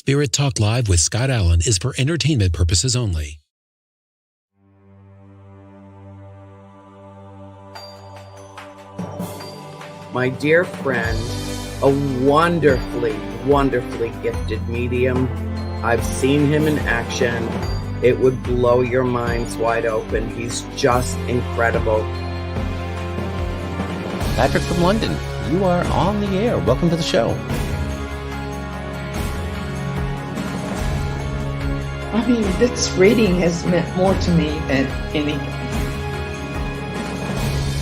Spirit Talk Live with Scott Allen is for entertainment purposes only. My dear friend, a wonderfully, wonderfully gifted medium. I've seen him in action. It would blow your minds wide open. He's just incredible. Patrick from London, you are on the air. Welcome to the show. I mean, this reading has meant more to me than anything.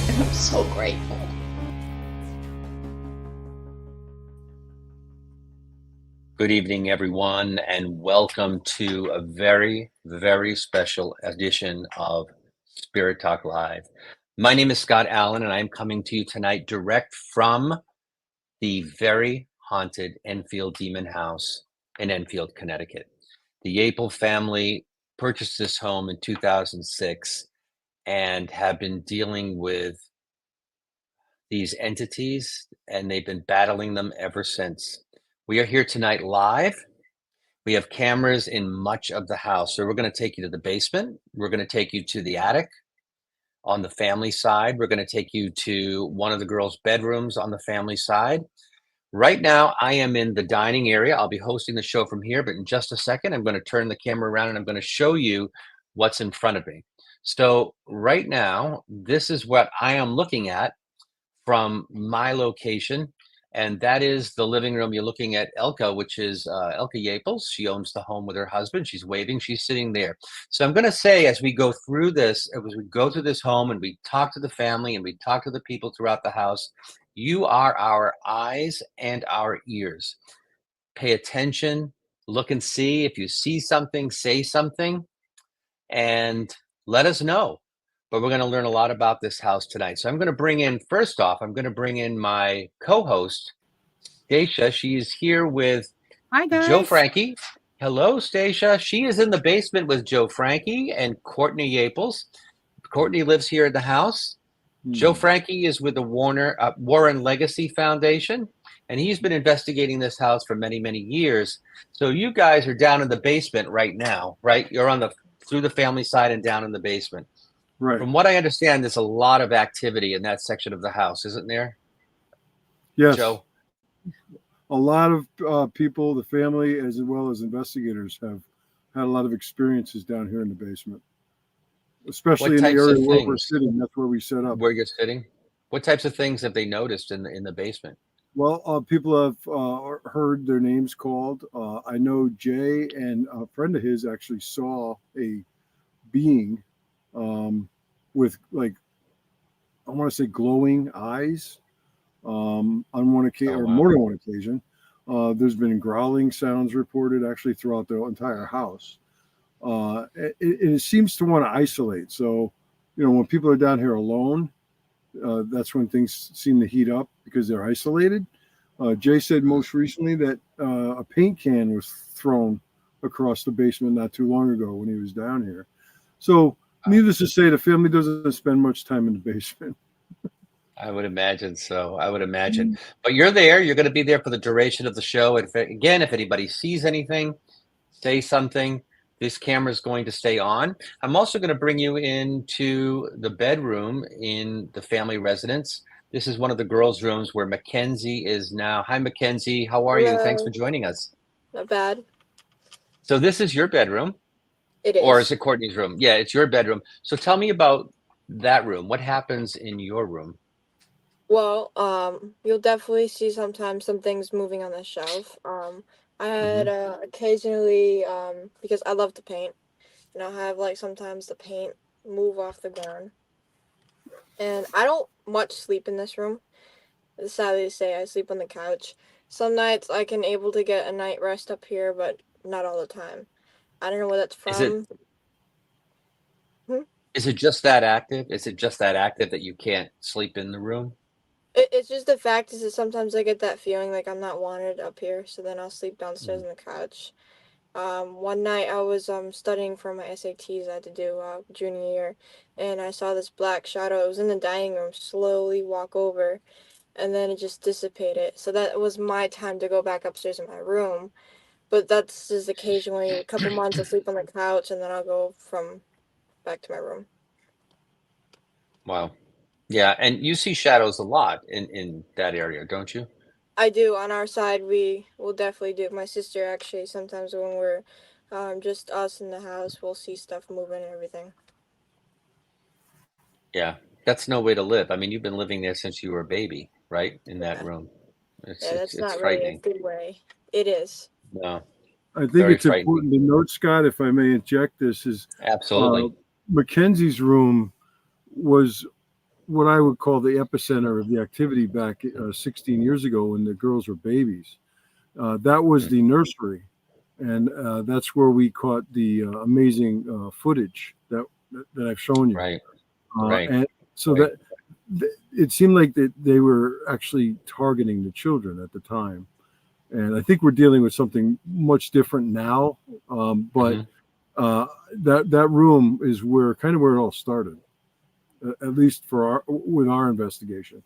And I'm so grateful. Good evening, everyone, and welcome to a very, very special edition of Spirit Talk Live. My name is Scott Allen, and I'm coming to you tonight direct from the very haunted Enfield Demon House in Enfield, Connecticut. The Yaple family purchased this home in 2006 and have been dealing with these entities, and they've been battling them ever since. We are here tonight live. We have cameras in much of the house. So we're going to take you to the basement. We're going to take you to the attic on the family side. We're going to take you to one of the girls' bedrooms on the family side. Right now, I am in the dining area. I'll be hosting the show from here, but in just a second, I'm going to turn the camera around and I'm going to show you what's in front of me. So right now, this is what I am looking at from my location, and that is the living room. You're looking at Elke, which is Elke Yaple. She owns the home with her husband. She's waving. She's sitting there. So I'm going to say, as we go through this, as we go through this home and we talk to the family and we talk to the people throughout the house, you are our eyes and our ears. Pay attention, look and see. If you see something, say something, and let us know. But we're going to learn a lot about this house tonight. So I'm going to bring in, first off, I'm going to bring in my co-host, Stacia. She's here with Joe Frankie. Hello, Stacia. She is in the basement with Joe Frankie and Courtney Yaples. Courtney lives here in the house. Joe Frankie is with the Warren Legacy Foundation, and he's been investigating this house for many, many years. So you guys are down in the basement right now, right? You're on through the family side and down in the basement. Right. From what I understand, there's a lot of activity in that section of the house, isn't there? Yes. Joe? A lot of people, the family, as well as investigators, have had a lot of experiences down here in the basement. Especially in the area where we're sitting. That's where we set up. Where you're sitting? What types of things have they noticed in the basement? Well, people have heard their names called. I know Jay and a friend of his actually saw a being with, like, I want to say glowing eyes on one occasion, or more than one occasion. There's been growling sounds reported actually throughout the entire house. It seems to want to isolate. So, when people are down here alone, that's when things seem to heat up because they're isolated. Jay said most recently that a paint can was thrown across the basement not too long ago when he was down here. So, needless to say, the family doesn't spend much time in the basement. I would imagine so. I would imagine. But you're there. You're going to be there for the duration of the show. And if anybody sees anything, say something. This camera is going to stay on. I'm also going to bring you into the bedroom in the family residence. This is one of the girls' rooms where Mackenzie is now. Hi, Mackenzie. How are you? Thanks for joining us. Not bad. So this is your bedroom? It is. Or is it Courtney's room? Yeah, it's your bedroom. So tell me about that room. What happens in your room? Well, you'll definitely see sometimes some things moving on the shelf. I had occasionally, because I love to paint, and I'll have sometimes the paint move off the ground. And I don't much sleep in this room. Sadly to say, I sleep on the couch. Some nights I can able to get a night rest up here, but not all the time. I don't know where that's from. Is it just that active? Is it just that active that you can't sleep in the room? It's just the fact is that sometimes I get that feeling like I'm not wanted up here, so then I'll sleep downstairs on the couch. One night I was studying for my SATs I had to do junior year, and I saw this black shadow. It was in the dining room, slowly walk over, and then it just dissipated. So that was my time to go back upstairs in my room. but that's just occasionally a couple months I sleep on the couch and then I'll go from back to my room. Wow. Yeah, and you see shadows a lot in that area, don't you? I do. On our side, we will definitely do. My sister actually, sometimes when we're just us in the house, we'll see stuff moving and everything. Yeah, that's no way to live. I mean, you've been living there since you were a baby, right? In that Yeah, room. It's yeah, it's that's it's not really a frightening. good way. It is. No, I think very it's frightening. important to note, Scott, if I may inject this, is uh, Absolutely. Mackenzie's room was what I would call the epicenter of the activity back 16 years ago when the girls were babies. That was Mm, the nursery, and that's where we caught the amazing footage that I've shown you. right, right, And so right. it seemed like that they were actually targeting the children at the time. And I think we're dealing with something much different now. But Hmm. that room is where it all started, at least with our investigation.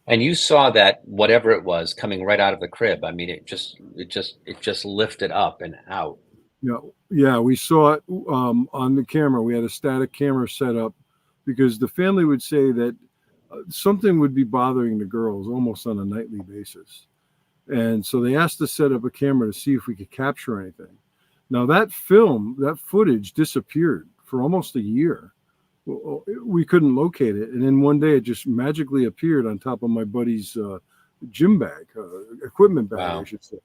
And you saw that whatever it was coming right out of the crib. I mean, it just lifted up and out. Yeah, yeah, we saw it on the camera. We had a static camera set up because the family would say that something would be bothering the girls almost on a nightly basis. And so they asked us to set up a camera to see if we could capture anything. Now, that footage disappeared for almost a year. We couldn't locate it. And then one day it just magically appeared on top of my buddy's gym bag, equipment bag, I Wow. should say.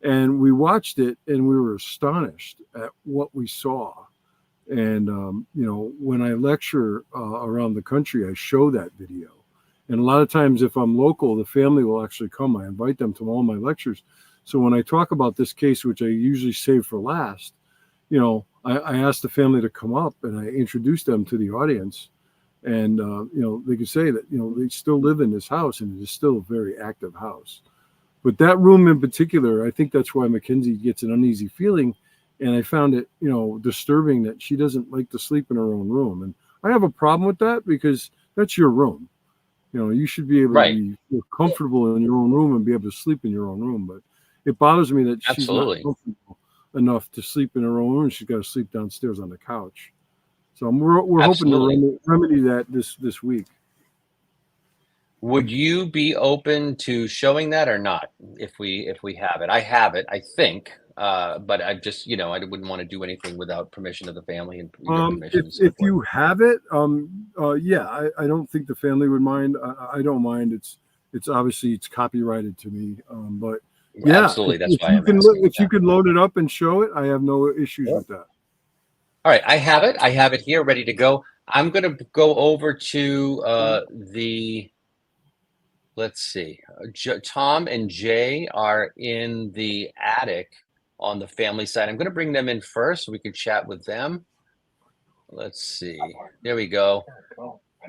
And we watched it and we were astonished at what we saw. And, when I lecture around the country, I show that video. And a lot of times, if I'm local, the family will actually come. I invite them to all my lectures. So when I talk about this case, which I usually save for last, I ask the family to come up and I introduce them to the audience. And, they could say that, they still live in this house and it is still a very active house. But that room in particular, I think that's why Mackenzie gets an uneasy feeling. And I found it, disturbing that she doesn't like to sleep in her own room. And I have a problem with that because that's your room. You should be able Right. to feel comfortable in your own room and be able to sleep in your own room. But it bothers me that she's not Absolutely. comfortable enough to sleep in her own room. She's got to sleep downstairs on the couch. So we're hoping Absolutely. to remedy that this week. Would you be open to showing that or not? If we have it, I have it, I think. But I just, I wouldn't want to do anything without permission of the family and your permission If and so forth. you have it, yeah, I don't think the family would mind. I don't mind. It's obviously it's copyrighted to me. But yeah, Absolutely. That's if why you I'm can asking. if you can load it up and show it, I have no issues with that. All right, I have it. I have it here, ready to go. I'm going to go over to let's see. Tom and Jay are in the attic on the family side. I'm going to bring them in first so we can chat with them. Let's see. There we go.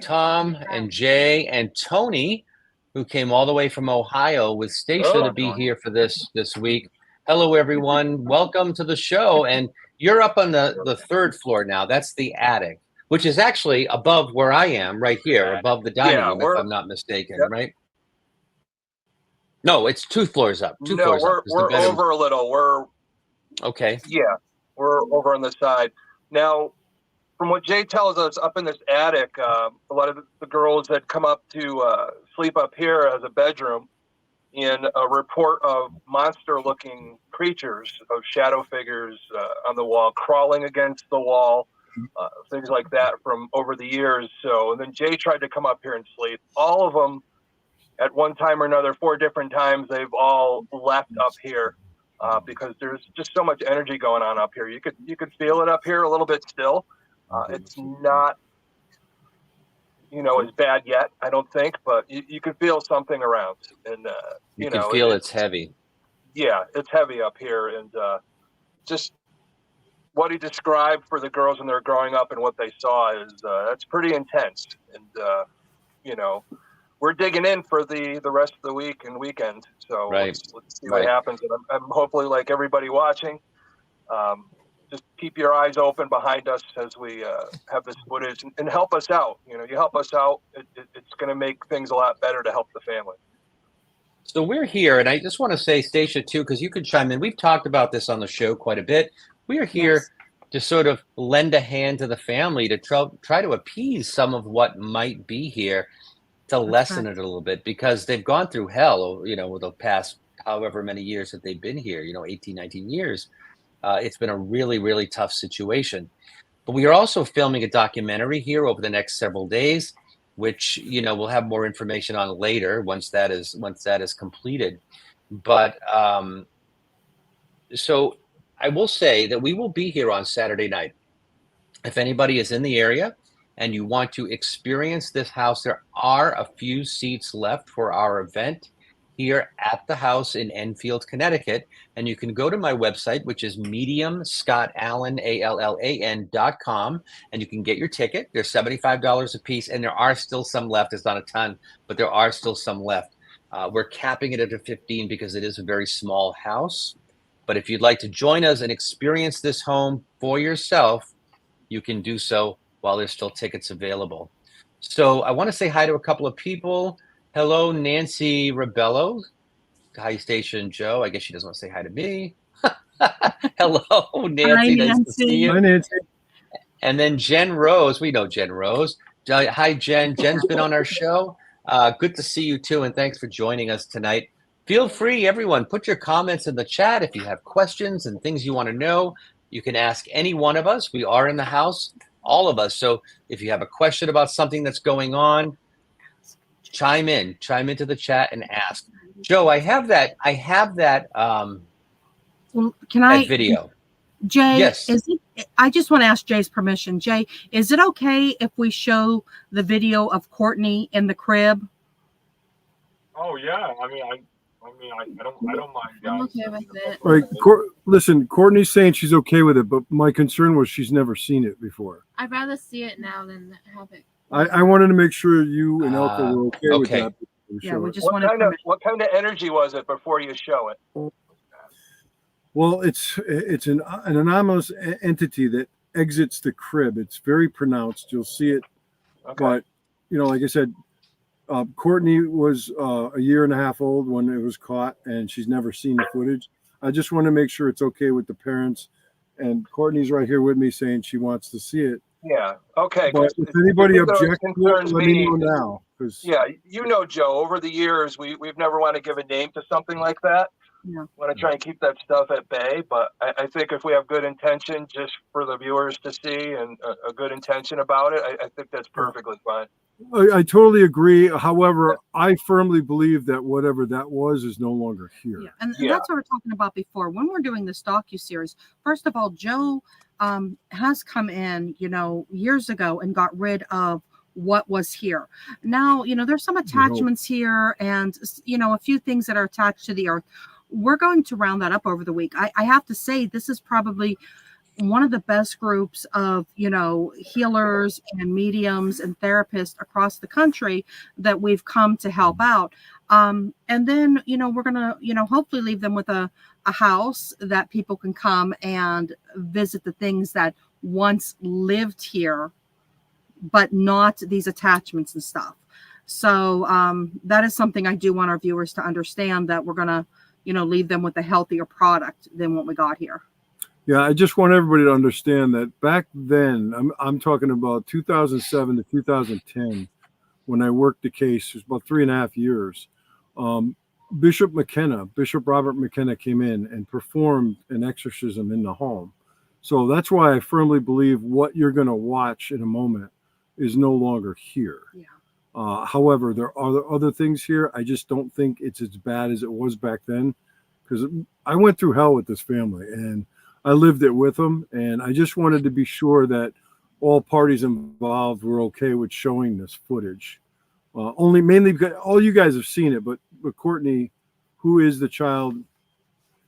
Tom and Jay and Tony, who came all the way from Ohio with Stacia to be here for this week. Hello, everyone. Welcome to the show. And you're up on the third floor now. That's the attic, which is actually above where I am, right here, above the dining room, if I'm not mistaken, right? No, it's 2 floors up. Two floors up. We're over a little. We're okay. Yeah, we're over on the side now. From what Jay tells us, up in this attic, a lot of the girls had come up to sleep up here as a bedroom, and a report of monster-looking creatures, of shadow figures on the wall, crawling against the wall, things like that from over the years. So, and then Jay tried to come up here and sleep. All of them, at one time or another, 4 different times, they've all left up here because there's just so much energy going on up here. You could feel it up here a little bit still. It's not, as bad yet, I don't think, but you can feel something around, and you can feel it's heavy. Yeah, it's heavy up here, and just what he described for the girls when they're growing up and what they saw is that's pretty intense, and we're digging in for the rest of the week and weekend, so let's see what happens. And I'm hopefully, like everybody watching, just keep your eyes open behind us as we have this footage and help us out. You help us out, it's going to make things a lot better to help the family. So we're here, and I just want to say, Stacia, too, because you could chime in. We've talked about this on the show quite a bit. We are here to sort of lend a hand to the family to try to appease some of what might be here, to lessen it a little bit, because they've gone through hell, with the past however many years that they've been here, 18, 19 years. It's been a really, really tough situation. But we are also filming a documentary here over the next several days, which we'll have more information on later once that is completed. But so I will say that we will be here on Saturday night. If anybody is in the area and you want to experience this house, there are a few seats left for our event here at the house in Enfield, Connecticut. And you can go to my website, which is mediumscottallen.com, and you can get your ticket. They're $75 a piece, and there are still some left. It's not a ton, but there are still some left. We're capping it at a 15 because it is a very small house. But if you'd like to join us and experience this home for yourself, you can do so while there's still tickets available. So I want to say hi to a couple of people. Hello, Nancy Rebello. Hi, Station Joe. I guess she doesn't want to say hi to me. Hello, Nancy. Hi, Nancy. Nice to see you. Hi, Nancy. And then Jen Rose. We know Jen Rose. Hi, Jen. Jen's been on our show. Good to see you, too, and thanks for joining us tonight. Feel free, everyone, put your comments in the chat if you have questions and things you want to know. You can ask any one of us. We are in the house, all of us. So if you have a question about something that's going on, chime into the chat and ask. Joe, I have that Well, can I that video. Jay, Yes. I just want to ask Jay's permission. Jay, is it okay if we show the video of Courtney in the crib? Oh yeah, I don't mind, guys. I'm okay with it. All right, listen, Courtney's saying she's okay with it, but my concern was she's never seen it before. I'd rather see it now than have it. I wanted to make sure you and Elke were okay with that. Yeah, we just what kind of energy was it before you show it? Well, it's an anomalous entity that exits the crib. It's very pronounced. You'll see it, but like I said, Courtney was a year and a half old when it was caught, and she's never seen the footage. I just want to make sure it's okay with the parents. And Courtney's right here with me saying she wants to see it. Yeah. Okay. But if anybody objects to it, let me know now. Yeah, Joe, over the years, we've never want to give a name to something like that. Yeah. Want to try and keep that stuff at bay. But I think if we have good intention just for the viewers to see and a good intention about it, I think that's perfectly fine. I totally agree. However, I firmly believe that whatever that was is no longer here. Yeah, and that's what we're talking about before. When we're doing this docuseries, first of all, Joe has come in, years ago and got rid of what was here. Now, there's some attachments here and, a few things that are attached to the earth. We're going to round that up over the week. I have to say, this is probably one of the best groups of, healers and mediums and therapists across the country that we've come to help out. And then, we're going to, hopefully leave them with a house that people can come and visit the things that once lived here, but not these attachments and stuff. So that is something I do want our viewers to understand, that we're going to, leave them with a healthier product than what we got here. Yeah, I just want everybody to understand that back then, I'm talking about 2007 to 2010, when I worked the case, it was about 3.5 years. Bishop Robert McKenna came in and performed an exorcism in the home. So that's why I firmly believe what you're going to watch in a moment is no longer here. Yeah. However, there are other things here. I just don't think it's as bad as it was back then, because I went through hell with this family and I lived it with them. And I just wanted to be sure that all parties involved were okay with showing this footage. Mainly because all you guys have seen it, but Courtney, who is the child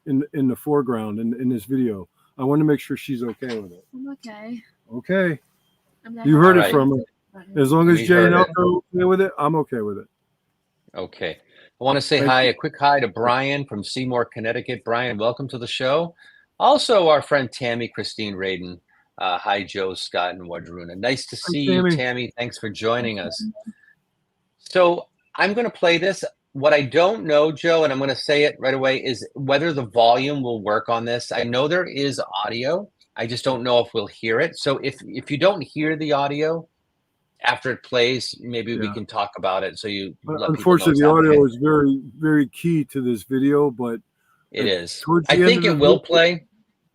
in the foreground in this video, I want to make sure she's okay with it. I'm okay. Okay. You heard it from her. As long as We Jay and heard Elke are okay with it, I'm okay with it. Okay. I want to say a quick hi to Brian from Seymour, Connecticut. Brian, welcome to the show. Also, our friend Tammy Christine Radin. Hi, Joe, Scott, and Wadruna. Nice to see you, Tammy. Thanks for joining us. So I'm going to play this. what I don't know, Joe, and I'm going to say it right away, is whether the volume will work on this. I know there is audio. I just don't know if we'll hear it. So if you don't hear the audio after it plays, maybe we can talk about it. So you let people know Unfortunately, it's the audio happening. is very, very key to this video, but It is. towards the I end think of it the will video, play.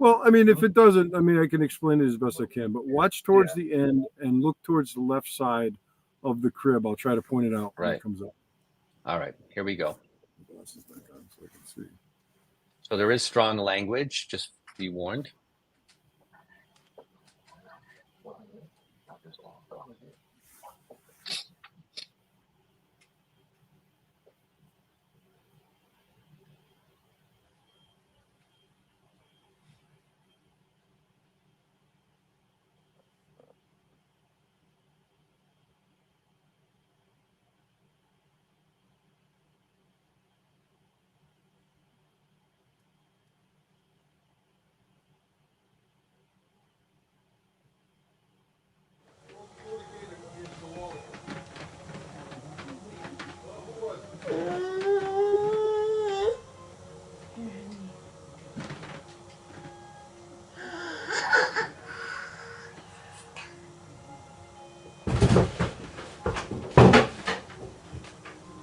well, I mean, if it doesn't, I mean, I can explain it as best I can, but watch towards the end and look towards the left side of the crib. I'll try to point it out when Right. it comes up. All right, here we go. Glasses back on so I can see. So there is strong language, just be warned.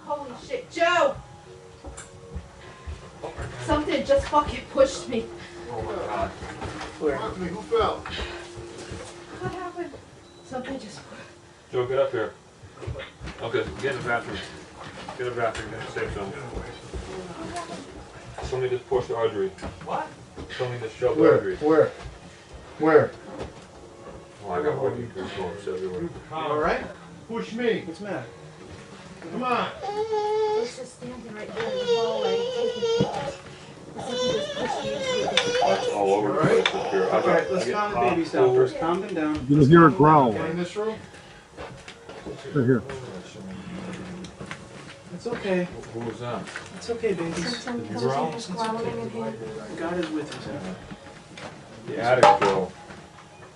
Holy shit, Joe! Something just fucking pushed me. Oh my God. Who fell? What happened? Something just. Joe, get up here. Okay, get in the bathroom. Get in the bathroom, get in the safe zone. Somebody just pushed the artery. What? Somebody just shoved the artery. Where? Oh, I got holding goosebumps everywhere. All right. Push me. What's the matter? Come on. was just standing right there in the hallway taking pictures. Something just pushed me into it. That's all over the place up here. All right, let's calm the babies down first. Calm them down. You'll hear a growl. In this room? Right here. It's okay. Who was that? It's okay, babies. Sometimes you're just growling in here. God is with you, Sarah. The attic girl.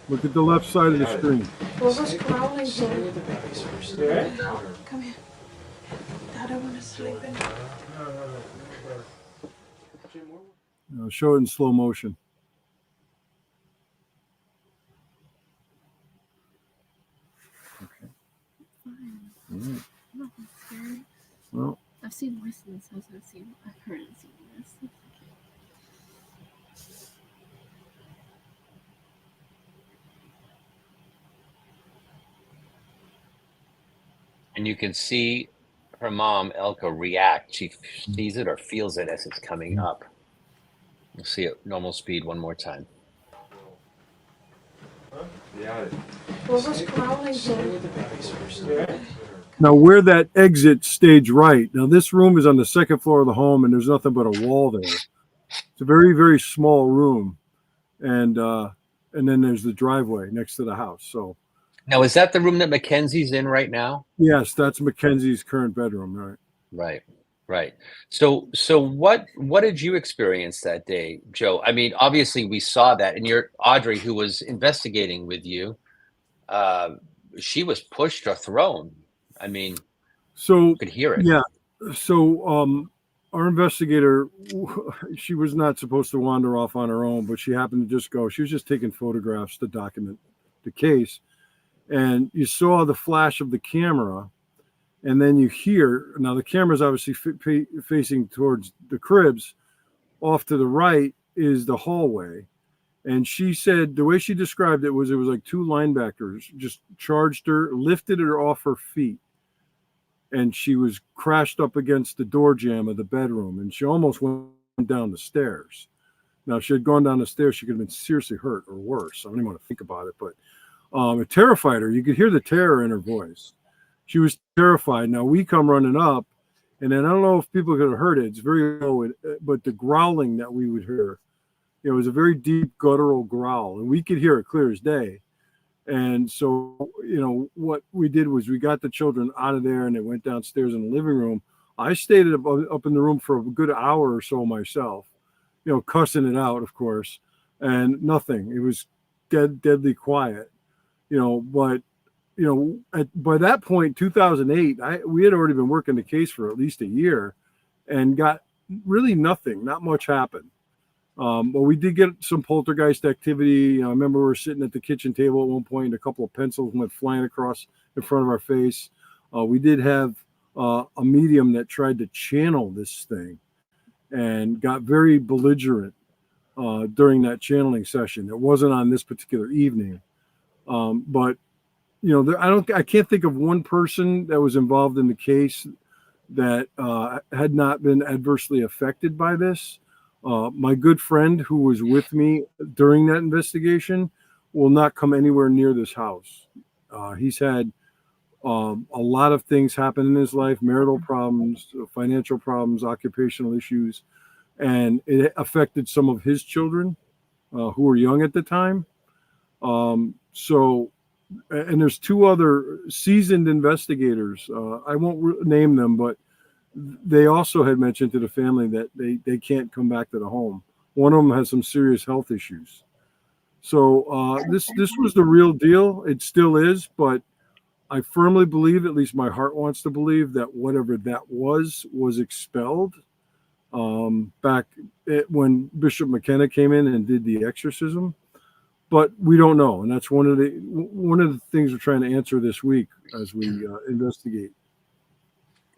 Look at the left side of the screen. What was growling Stay here? with the babies first. You all right? Come here. Dad, I want to sleep in. Show it in slow motion. Okay. All right. I'm not that scared. Well, I've seen worse in this house. I've heard and seen worse. And you can see her mom, Elke, react. She sees it or feels it as it's coming up. You'll see it normal speed one more time. The attic. What was growling Stay here? with the babies first. You all right? now where that exit stage right. Now this room is on the second floor of the home, and there's nothing but a wall there. It's a very, very small room, and then there's the driveway next to the house. So Now, is that the room that Mackenzie's in right now? yes, that's Mackenzie's current bedroom, right? Right, right. So what did you experience that day, Joe? I mean, obviously we saw that, and your Audrey, who was investigating with you, she was pushed or thrown. I mean, So you could hear it. yeah, so our investigator, she was not supposed to wander off on her own, but she happened to just go. She was just taking photographs to document the case, and you saw the flash of the camera, and then you hear. Now the camera is obviously facing towards the cribs. Off to the right is the hallway, and she said the way she described it was like two linebackers just charged her, lifted her off her feet, and she was crashed up against the door jamb of the bedroom, and she almost went down the stairs. Now, if she had gone down the stairs, she could have been seriously hurt or worse. I don't even want to think about it, but it terrified her. You could hear the terror in her voice. She was terrified. Now, we come running up, and then I don't know if people could have heard it. It's very low, but the growling that we would hear, it was a very deep guttural growl, and we could hear it clear as day. And so, what we did was we got the children out of there, and they went downstairs in the living room. I stayed up in the room for a good hour or so myself, cussing it out, of course, and nothing. It was deadly quiet, but by that point, 2008, we had already been working the case for at least a year, and got really nothing. Not much happened. But we did get some poltergeist activity. I remember we were sitting at the kitchen table at one point, and a couple of pencils went flying across in front of our face. We did have a medium that tried to channel this thing and got very belligerent during that channeling session. It wasn't on this particular evening, but I can't think of one person that was involved in the case that had not been adversely affected by this. My good friend who was with me during that investigation will not come anywhere near this house. He's had a lot of things happen in his life: marital problems, financial problems, occupational issues, and it affected some of his children who were young at the time. And there's two other seasoned investigators. I won't name them, but they also had mentioned to the family that they can't come back to the home. One of them has some serious health issues. So this was the real deal. It still is, but I firmly believe, at least my heart wants to believe, that whatever that was expelled back when Bishop McKenna came in and did the exorcism. But we don't know, and that's one of the things we're trying to answer this week as we investigate.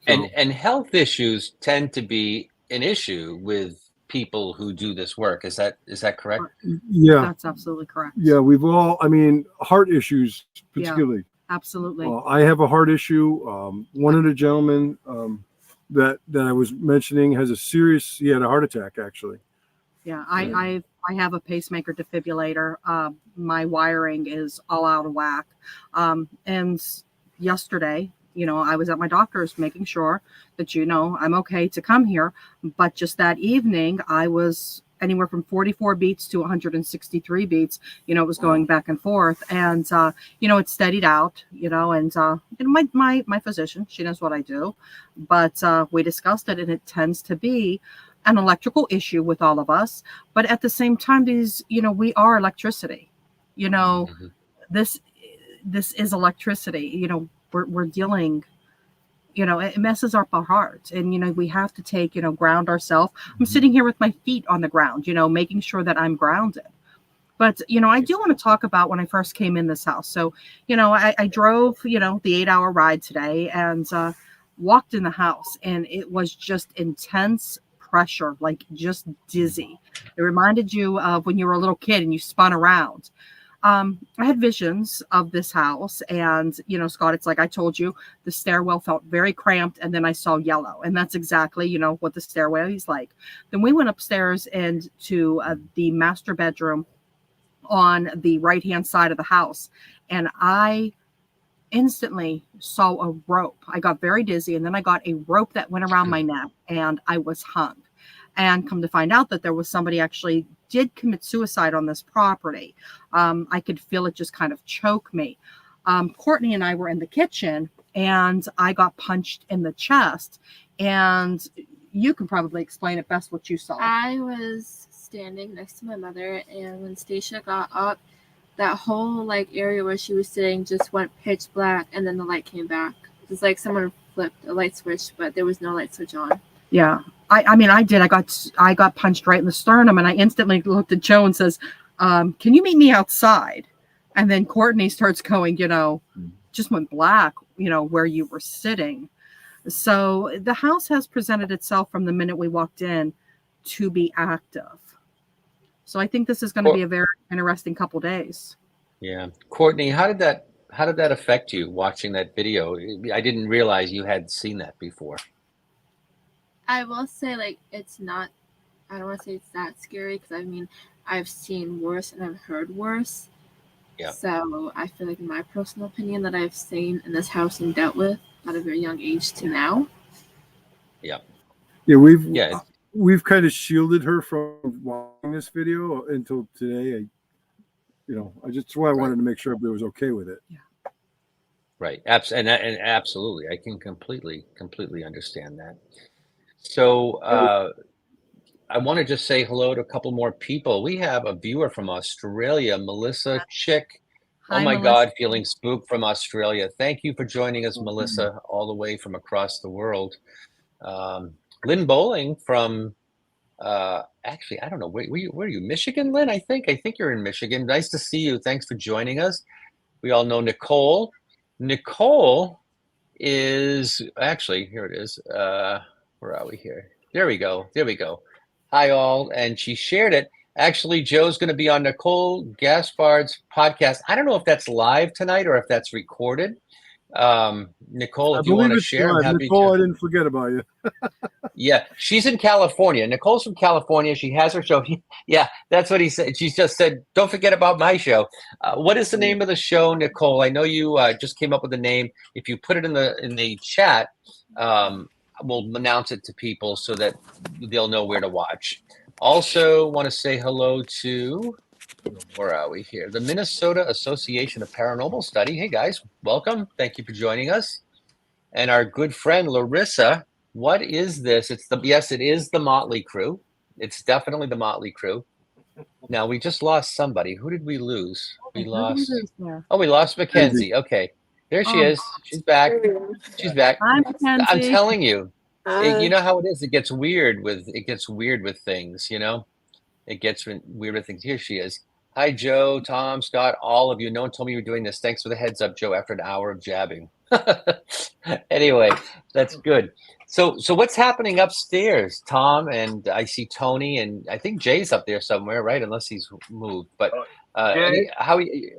And health issues tend to be an issue with people who do this work. Is that correct? Yeah, that's absolutely correct. Yeah, heart issues particularly. Yeah, absolutely. I have a heart issue. One of the gentlemen that I was mentioning he had a heart attack actually. Yeah, I have a pacemaker defibrillator. My wiring is all out of whack. And yesterday, I was at my doctor's making sure that, I'm okay to come here. But just that evening, I was anywhere from 44 beats to 163 beats. It was going back and forth. And, it steadied out, and my physician, she knows what I do. But we discussed it, and it tends to be an electrical issue with all of us. But at the same time, we are electricity. This is electricity. We're dealing, it messes up our hearts, and, we have to ground ourselves. I'm sitting here with my feet on the ground, making sure that I'm grounded. But, I do want to talk about when I first came in this house. So, I drove, the 8-hour ride today and walked in the house, and it was just intense pressure, like just dizzy. It reminded you of when you were a little kid and you spun around. I had visions of this house, and, Scott, it's like I told you, the stairwell felt very cramped, and then I saw yellow, and that's exactly, what the stairwell is like. Then we went upstairs and to the master bedroom on the right-hand side of the house, and I instantly saw a rope. I got very dizzy, and then I got a rope that went around my neck, and I was hung. And come to find out that there was somebody actually did commit suicide on this property. I could feel it just kind of choke me. Courtney and I were in the kitchen, and I got punched in the chest. And you can probably explain it best what you saw. I was standing next to my mother, and when Stacia got up, that whole area where she was sitting just went pitch black, and then the light came back. It was like someone flipped a light switch, but there was no light switch on. Yeah. I did. I got punched right in the sternum, and I instantly looked at Joe and says, can you meet me outside? And then Courtney starts going, just went black, where you were sitting. So the house has presented itself from the minute we walked in to be active. So I think this is going to be a very interesting couple days. Yeah. Courtney, how did that affect you watching that video? I didn't realize you had seen that before. I will say, it's not, I don't want to say it's that scary, because I've seen worse and I've heard worse. Yeah. So I feel like, in my personal opinion, that I've seen in this house and dealt with at a very young age to now. Yeah. Yeah, we've kind of shielded her from watching this video until today. That's why I wanted to make sure everybody was okay with it. Yeah. Right. And absolutely. I can completely understand that. So I want to just say hello to a couple more people. We have a viewer from Australia, Melissa Chick. Oh Hi, my Melissa. God, feeling spooked from Australia. Thank you for joining us, Melissa, all the way from across the world. Lynn Bowling from, actually, I don't know, where are you? Michigan, Lynn? I think you're in Michigan. Nice to see you. Thanks for joining us. We all know Nicole. Nicole is actually, here it is. Where are we here? There we go. There we go. Hi, all. And she shared it. Actually, Joe's going to be on Nicole Gaspard's podcast. I don't know if that's live tonight or if that's recorded. Nicole, I if you want believe to it's share, I'm live. happy Nicole, I to. didn't forget about you. Yeah, she's in California. Nicole's from California. She has her show. Yeah, that's what he said. She just said, "Don't forget about my show." What is the name of the show, Nicole? I know you just came up with the name. If you put it in the chat, we'll announce it to people so that they'll know where to watch. Also, want to say hello to, where are we here? The Minnesota Association of Paranormal Study. Hey guys, welcome. Thank you for joining us. And our good friend Larissa. What is this? Yes, it is the Motley Crew. It's definitely the Motley Crew. Now we just lost somebody. Who did we lose? We Who did we lost. lose there? Oh, we lost Mackenzie. Okay, there she Oh, is. She's back. She's back. hi, I'm Mackenzie. telling you, you Hi. know how it is. It gets weird with things. You know, it gets weird with things. Here she is. Hi, Joe, Tom, Scott, all of you. No one told me you were doing this. Thanks for the heads up, Joe. After an hour of jabbing. Anyway, that's good. So what's happening upstairs, Tom? And I see Tony, and I think Jay's up there somewhere, right? Unless he's moved. But Jay, are you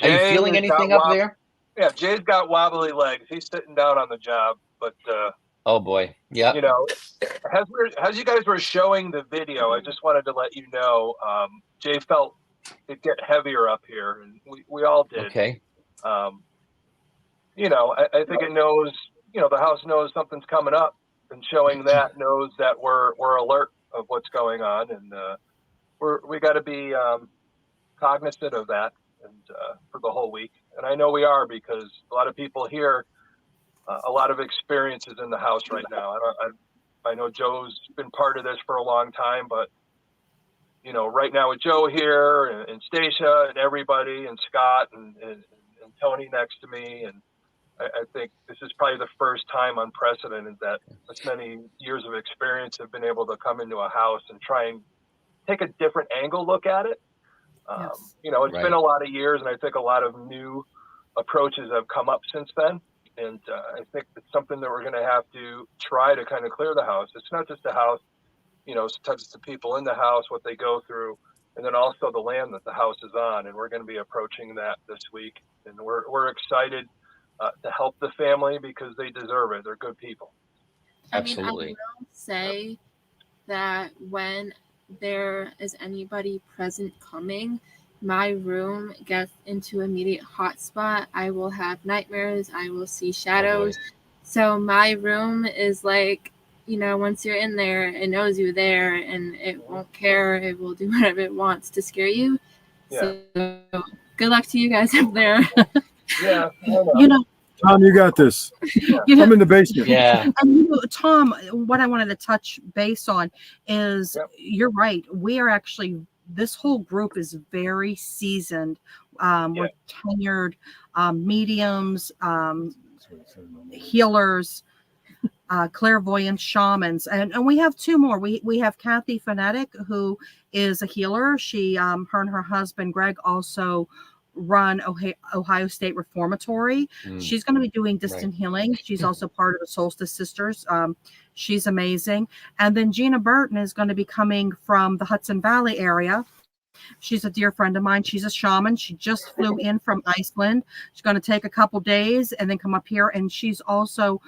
feeling anything up there? Yeah, Jay's got wobbly legs. He's sitting down on the job, but oh boy, yeah. You know, as you guys were showing the video, I just wanted to let you know, Jay felt it get heavier up here, and we all did. Okay. You know, I think it knows. You know, the house knows something's coming up, and showing that knows that we're alert of what's going on, and we got to be cognizant of that, and for the whole week. And I know we are, because a lot of people here, a lot of experiences in the house right now. I know Joe's been part of this for a long time, but you know, right now with Joe here and Stacia and everybody and Scott and Tony next to me, and I think this is probably the first time unprecedented that this many years of experience have been able to come into a house and try and take a different angle look at it. Yes. You know, it's been a lot of years, and I think a lot of new approaches have come up since then. And I think it's something that we're going to have to try to kind of clear the house. It's not just the house, you know, sometimes it's the people in the house, what they go through, and then also the land that the house is on. And we're going to be approaching that this week. And we're excited to help the family, because they deserve it. They're good people. Absolutely. I will say that when there is anybody present coming, my room gets into immediate hotspot. I will have nightmares. I will see shadows. So my room is like, you know, once you're in there, it knows you're there, and it won't care. It will do whatever it wants to scare you. Yeah. So good luck to you guys up there. Yeah. You know, Tom, you got this. You know, I'm in the basement. Yeah. And you know, Tom, what I wanted to touch base on is you're right. We are actually, this whole group is very seasoned. We're tenured mediums, healers, clairvoyant shamans, and we have two more. We have Kathy Fanatic, who is a healer. She her and her husband Greg also run Ohio State Reformatory. She's going to be doing distant healing. She's also part of the Solstice Sisters. She's amazing. And then Gina Burton is going to be coming from the Hudson Valley area. She's a dear friend of mine. She's a shaman. She just flew in from Iceland. She's going to take a couple days and then come up here. And she's also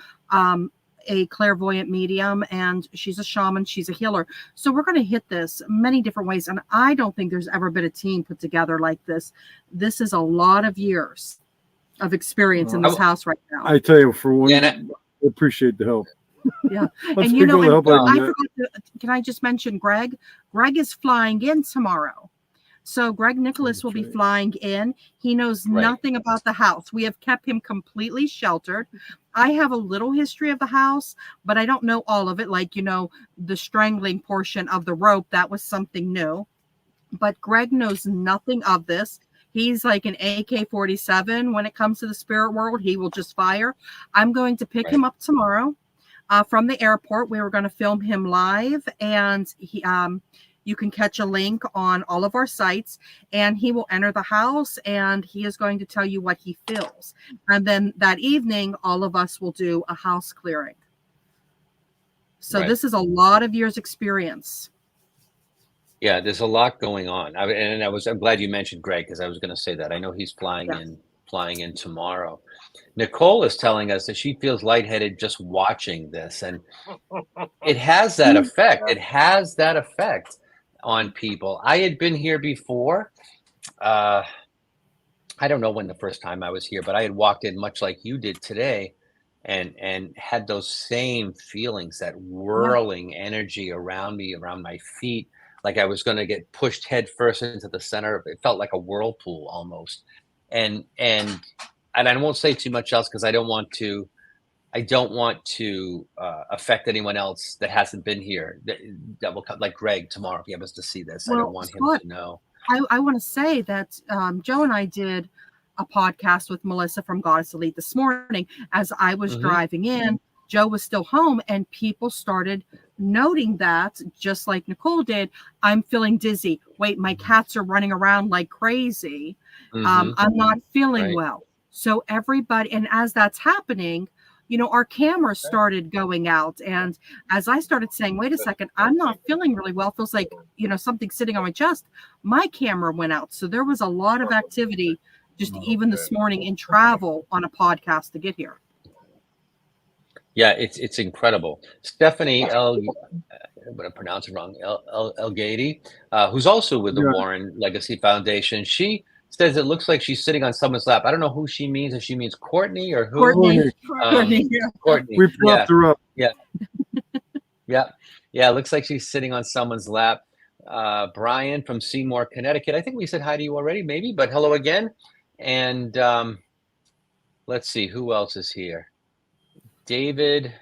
a clairvoyant medium, and she's a shaman. She's a healer. So we're going to hit this many different ways. And I don't think there's ever been a team put together like this. This is a lot of years of experience in this house right now. I tell you, for one, I appreciate the help. Yeah. Let's And you know, help I forgot can I just mention Greg? Greg is flying in tomorrow. So Greg Nicholas will be flying in. He knows nothing about the house. We have kept him completely sheltered. I have a little history of the house, but I don't know all of it. Like, you know, the strangling portion of the rope, that was something new. But Greg knows nothing of this. He's like an AK-47 when it comes to the spirit world. He will just fire. I'm going to pick him up tomorrow from the airport. We were going to film him live, and he, you can catch a link on all of our sites, and he will enter the house, and he is going to tell you what he feels. And then that evening, all of us will do a house clearing. So this is a lot of years experience. Yeah, there's a lot going on. I'm glad you mentioned Greg, because I was going to say that. I know he's flying in tomorrow. Nicole is telling us that she feels lightheaded just watching this, and it has that effect. It has that effect on people. I had been here before. I don't know when the first time I was here, but I had walked in much like you did today, and had those same feelings, that whirling energy around me, around my feet, like I was going to get pushed head first into the center. It felt like a whirlpool almost. And I won't say too much else, because I don't want to affect anyone else that hasn't been here, that will come, like Greg tomorrow, if he happens to see this. Well, I don't want him to know. I want to say that Joe and I did a podcast with Melissa from Goddess Elite this morning. As I was driving in, Joe was still home, and people started noting that, just like Nicole did. I'm feeling dizzy. Wait, my cats are running around like crazy. I'm not feeling well. So everybody, and as that's happening, you know, our cameras started going out. And as I started saying, wait a second, I'm not feeling really well. Feels like, you know, something sitting on my chest. My camera went out. So there was a lot of activity just even this morning in travel on a podcast to get here. Yeah, it's incredible. Stephanie I'm going to pronounce it wrong, Elgady, who's also with the Warren Legacy Foundation. She says it looks like she's sitting on someone's lap. I don't know who she means, if she means Courtney or who. Courtney. Courtney. We propped her up. Yeah. It looks like she's sitting on someone's lap. Brian from Seymour, Connecticut. I think we said hi to you already, maybe, but hello again. And let's see, who else is here? David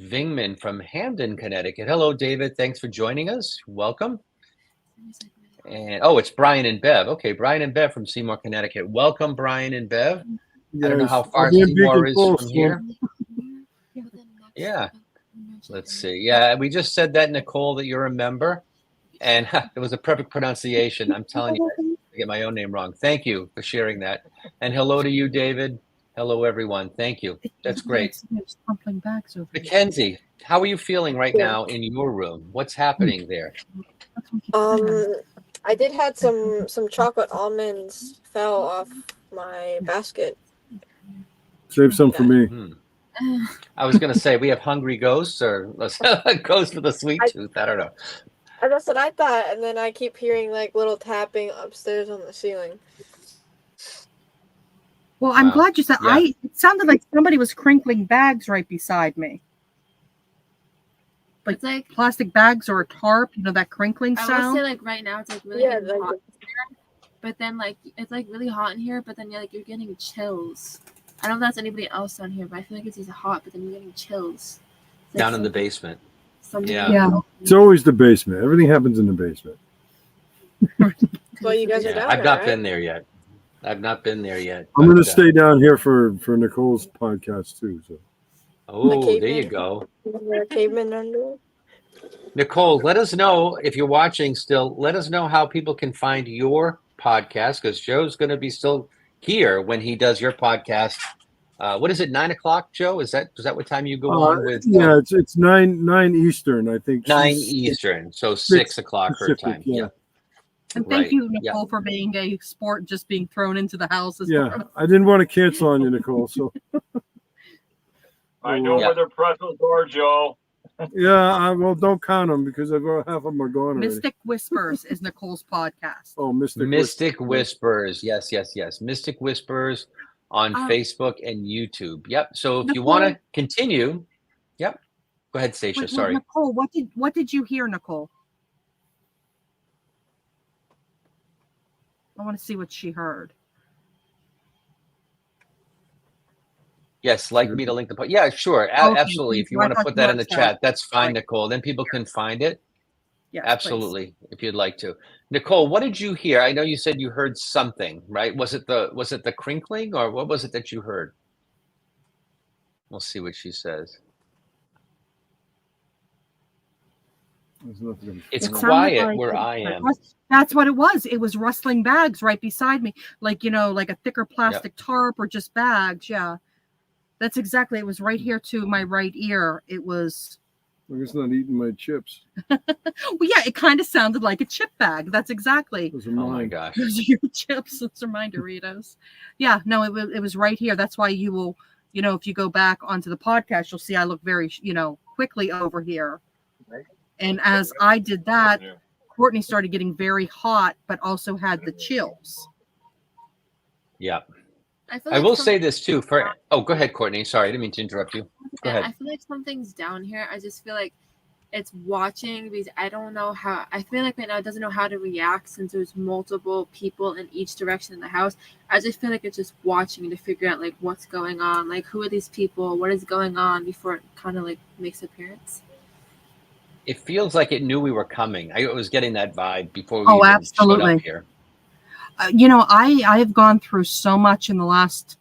Vingman from Hamden, Connecticut. Hello, David. Thanks for joining us. Welcome. And it's Brian and Bev. Okay, Brian and Bev from Seymour, Connecticut. Welcome, Brian and Bev. Yes. I don't know how far Seymour is from here. Yeah. Let's see. Yeah, we just said that, Nicole, that you're a member. And it was a perfect pronunciation. I'm telling you, I get my own name wrong. Thank you for sharing that. And hello to you, David. Hello, everyone. Thank you. That's great. Mackenzie, how are you feeling right now in your room? What's happening there? I did had some chocolate almonds fell off my basket. Save some for me. I was going to say, we have hungry ghosts, or ghosts with a sweet tooth. I don't know. That's what I thought, and then I keep hearing like little tapping upstairs on the ceiling. Well, I'm glad you said. It sounded like somebody was crinkling bags right beside me. Like, plastic bags or a tarp, you know, that crinkling sound. I would say, like, right now it's like really hot in here, but then like it's like really hot in here, but then you're getting chills. I don't know if that's anybody else down here, but I feel like it's just hot, but then you're getting chills. Like down in the basement. Yeah. It's always the basement. Everything happens in the basement. Well, you guys are down I've there, not right? been there yet. I've not been there yet. I'm going to stay down here for Nicole's podcast too. So. Oh, there you go. Caveman under. Nicole, let us know if you're watching still. Let us know how people can find your podcast, because Joe's going to be still here when he does your podcast. What is it, 9 o'clock, Joe? Is that what time you go on with? Yeah, it's 9 Eastern, I think. 9 Eastern, so 6 o'clock her time. Yeah. And thank you, Nicole, for being a sport, just being thrown into the house. I didn't want to cancel on you, Nicole. So I know where the pretzels are, Joe. Well, don't count them, because half of them are gone already. Mystic Whispers is Nicole's podcast. Oh, Mystic Whispers. Yes. Mystic Whispers on Facebook and YouTube. Yep. So if you want to continue, go ahead, Stacia. Sorry. Nicole, what did you hear, Nicole? I want to see what she heard. Yes, like me to link the post. Yeah, sure. Absolutely. If you want to put that in the chat, that's fine, Nicole. Then people can find it. Yes, absolutely. If you'd like to, Nicole, what did you hear? I know you said you heard something, right? Was it the crinkling, or what was it that you heard? We'll see what she says. There's nothing. It's It sounded quiet like where I am. that's what it was. It was rustling bags right beside me, like like a thicker plastic tarp or just bags. Yeah, that's exactly. It was right here to my right ear. It was. Like it's not eating my chips. Well, yeah, it kind of sounded like a chip bag. That's exactly. Those are Oh my mine. gosh. Those are your chips. Those are my Doritos. Yeah, no, it was right here. That's why you will, if you go back onto the podcast, you'll see I look very, quickly over here. And as I did that, Courtney started getting very hot, but also had the chills. Yeah. I will say this too. Go ahead, Courtney. Sorry, I didn't mean to interrupt you. Go ahead. I feel like something's down here. I just feel like it's watching because I don't know how. I feel like right now it doesn't know how to react since there's multiple people in each direction in the house. I just feel like it's just watching to figure out like what's going on, like who are these people, what is going on before it kind of like makes appearance. It feels like it knew we were coming. I was getting that vibe before we Oh, even absolutely. showed up here. I have gone through so much in the last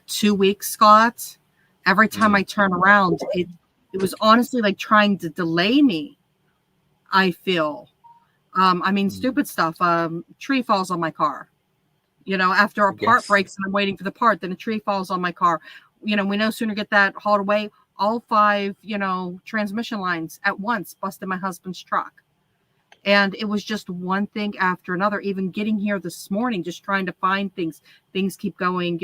2 weeks, Scott. Every time I turn around, it was honestly like trying to delay me. I feel, stupid stuff. Tree falls on my car. After a part breaks and I'm waiting for the part, then a tree falls on my car. We no sooner get that hauled away. All 5, transmission lines at once busted my husband's truck. And it was just one thing after another, even getting here this morning, just trying to find things. Things keep going,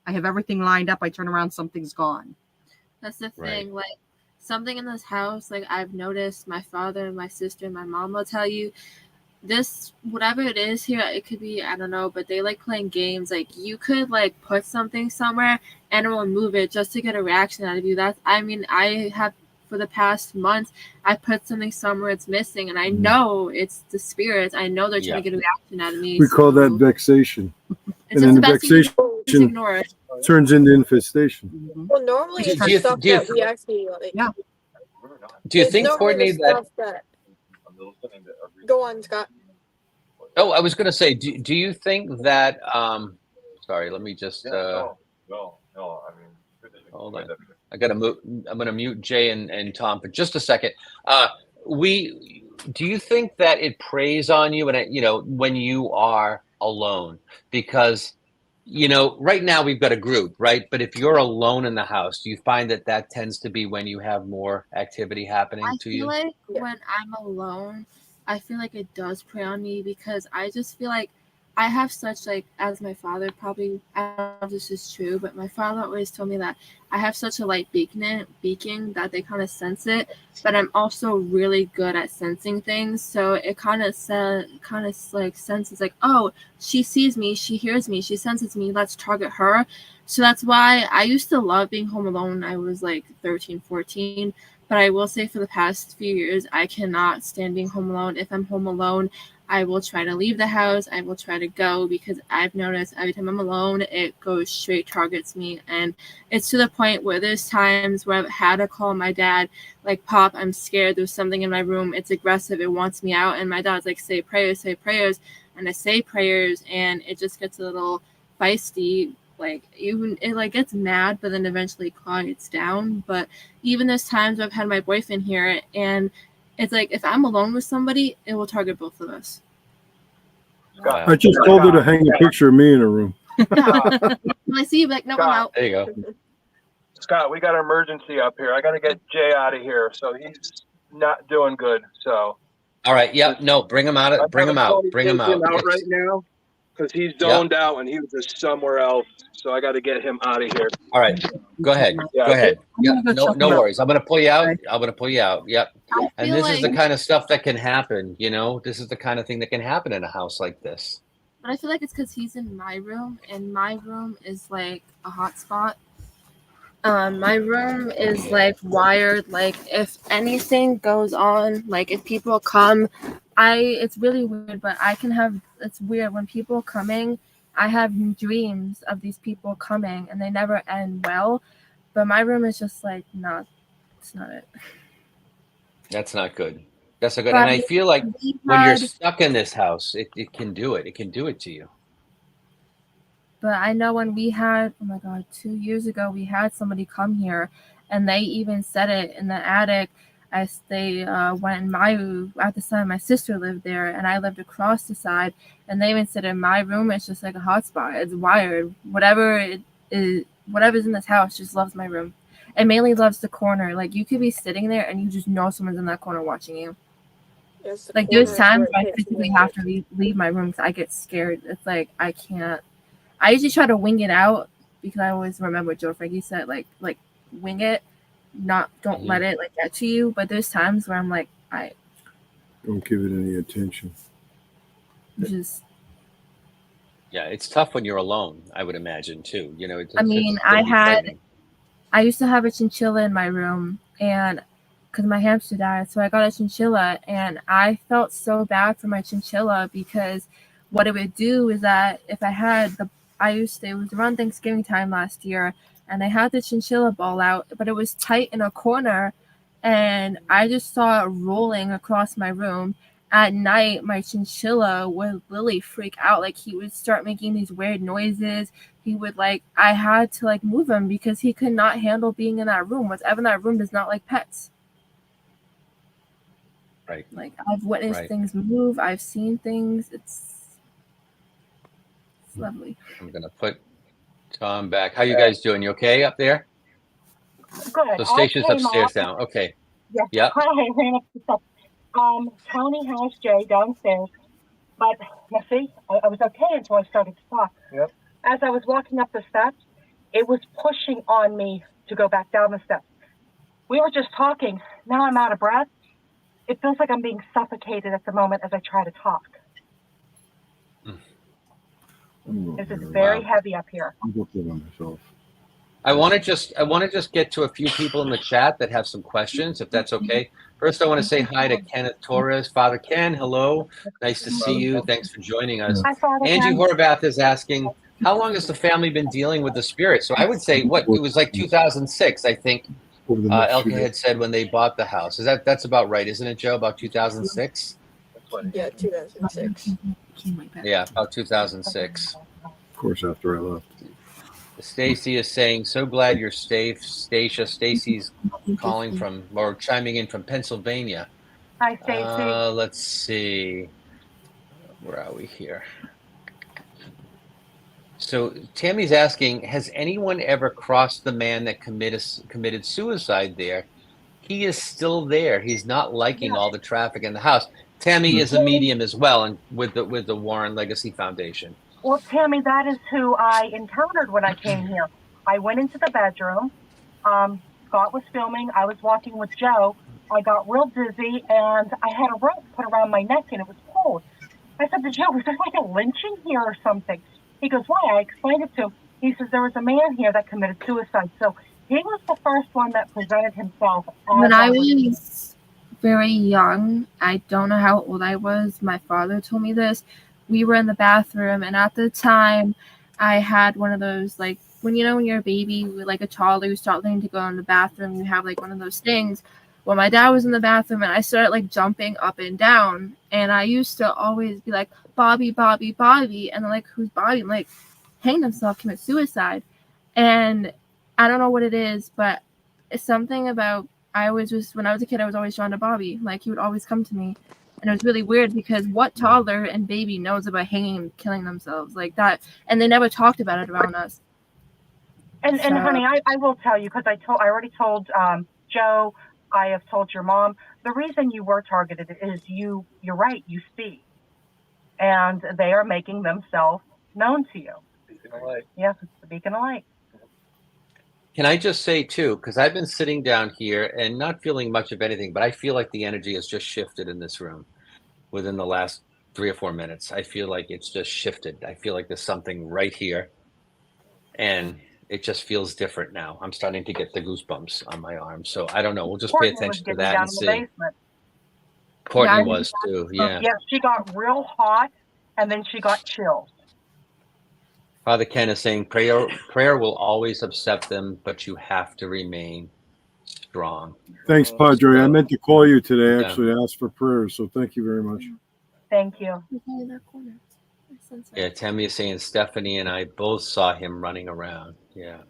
I have everything lined up. I turn around, something's gone. That's the thing. Like something in this house, like I've noticed my father, my sister, and my mom will tell you this, whatever it is here, it could be, I don't know, but they like playing games. Like you could like put something somewhere and it will move it just to get a reaction out of you. I have for the past months, I put something somewhere it's missing and I know it's the spirits. I know they're trying to get a reaction out of me. We call that vexation. It's and then the just vexation ignore it. turns into infestation. Well, normally it's stuff that we actually like. Yeah. Do you think, Courtney, that... Go on, Scott. Oh, I was going to say, do you think that... sorry, let me just... No, I mean... Hold on. I'm going to mute Jay and Tom for just a second. Do you think that it preys on you when you are alone? Because, right now we've got a group, right? But if you're alone in the house, do you find that tends to be when you have more activity happening to you? I feel like when I'm alone, I feel like it does prey on me because I just feel like I have such as my father probably, I don't know if this is true, but my father always told me that I have such a light beacon that they kind of sense it, but I'm also really good at sensing things. So it kind of senses like, oh, she sees me, she hears me, she senses me, let's target her. So that's why I used to love being home alone. I was 13, 14. But I will say for the past few years, I cannot stand being home alone. If I'm home alone, I will try to leave the house. I will try to go because I've noticed every time I'm alone, it goes straight targets me. And it's to the point where there's times where I've had to call my dad, like, Pop, I'm scared. There's something in my room. It's aggressive. It wants me out. And my dad's like, say prayers, say prayers. And I say prayers and it just gets a little feisty. It gets mad, but then eventually quiets down. But even there's times I've had my boyfriend here and it's like if I'm alone with somebody, it will target both of us. I just told her to hang a picture of me in a room. When I see you, no, I'm out. There you go. Scott, we got an emergency up here. I got to get Jay out of here, so he's not doing good. So. All right. Yep. No, bring him out. Bring him out. Bring him out. Right now, because he's zoned out and he was just somewhere else. So I got to get him out of here. All right. Go ahead. Yeah. Go ahead. Yeah. No worries. I'm going to pull you out. I'm going to pull you out. Yep. And this is the kind of stuff that can happen. This is the kind of thing that can happen in a house like this. But I feel like it's because he's in my room, and my room is like a hot spot. My room is wired. If anything goes on, if people come, it's really weird, but it's weird when people coming. I have dreams of these people coming and they never end well, but my room is just it's not it. That's not good. That's so good. And But I feel like we when you're had, stuck in this house, it can do it. It can do it to you. but I know when we had, oh my God, 2 years ago, we had somebody come here, and they even said it in the attic as they went in my room. At the time, my sister lived there, and I lived across the side, and they even said in my room, it's just like a hotspot. It's wired. Whatever it is, whatever's in this house just loves my room. It mainly loves the corner. Like, you could be sitting there, and you just know someone's in that corner watching you. Yes, the Like, corner there's is times where it where I hits physically me. have to leave my room because I get scared. It's like I can't. I usually try to wing it out because I always remember what Joe Frankie said, like wing it, don't let it like get to you. But there's times where I'm like, I Don't give it any attention. just. Yeah, it's tough when you're alone, I would imagine too. You know, it's I mean, gotta be frightening. I used to have a chinchilla in my room, and because my hamster died, so I got a chinchilla, and I felt so bad for my chinchilla because what it would do is that if I had it was around Thanksgiving time last year, and I had the chinchilla ball out, but it was tight in a corner, and I just saw it rolling across my room. At night, my chinchilla would literally freak out. Like, he would start making these weird noises. He would I had to move him because he could not handle being in that room. Whatever in that room does not like pets. Right. Like, I've witnessed things move. I've seen things. It's lovely. I'm gonna put Tom back. How you guys doing? You okay up there? Good. So Stacia's upstairs now. Okay. Yes. Yep. Hi, I ran up the steps. Tony has Jay downstairs, but you see, I was okay until I started to talk. Yep. As I was walking up the steps, it was pushing on me to go back down the steps. We were just talking. Now I'm out of breath. It feels like I'm being suffocated at the moment as I try to talk. This is very heavy up here. I'm looking on myself. I want to just get to a few people in the chat that have some questions, if that's okay. First, I want to say hi to Kenneth Torres. Father Ken, hello. Nice to see you. Thanks for joining us. Hi, Father Angie Ken. Horvath is asking, how long has the family been dealing with the spirit? So I would say, it was like 2006, I think. Elke had said when they bought the house. That's about right, isn't it, Joe? About 2006? Yeah, 2006. Yeah, about 2006. Of course, after I left. Stacy is saying, so glad you're safe, Stacia. Stacy's calling from or chiming in from Pennsylvania. Hi, Stacy. Let's see. Where are we here? So Tammy's asking, has anyone ever crossed the man that committed suicide there? He is still there. He's not liking all the traffic in the house. Tammy is a medium as well, and with the Warren Legacy Foundation. Well, Tammy, that is who I encountered when I came here. I went into the bedroom. Scott was filming. I was walking with Joe. I got real dizzy, and I had a rope put around my neck, and it was cold. I said to Joe, was there like a lynching here or something? He goes, why? I explained it to him. He says, there was a man here that committed suicide. So he was the first one that presented himself. When I was very young, I don't know how old I was. My father told me this. We were in the bathroom, and at the time, I had one of those, like, when you're a baby, like a toddler, you start learning to go in the bathroom, you have, like, one of those things. Well, my dad was in the bathroom, and I started, like, jumping up and down, and I used to always be like, Bobby, Bobby, Bobby, and they're like, who's Bobby? I'm like, hang himself, commit suicide. And I don't know what it is, but it's something about, when I was a kid, I was always drawn to Bobby. Like, he would always come to me. And it was really weird because what toddler and baby knows about hanging and killing themselves like that? And they never talked about it around us. And honey, I will tell you, because I already told Joe, I have told your mom, the reason you were targeted is you're right, you speak. And they are making themselves known to you. Beacon of light. Yes, it's the beacon of light. Can I just say, too, because I've been sitting down here and not feeling much of anything, but I feel like the energy has just shifted in this room within the last 3 or 4 minutes. I feel like it's just shifted. I feel like there's something right here, and it just feels different now. I'm starting to get the goosebumps on my arm. So I don't know. We'll just pay attention to that and see. Courtney was, too, yeah. Yeah, she got real hot, and then she got chills. Father Ken is saying prayer will always upset them, but you have to remain strong. Thanks, Padre. I meant to call you today, Yeah. actually, to ask for prayers. So thank you very much. Thank you. Yeah, Tammy is saying Stephanie and I both saw him running around. Yeah.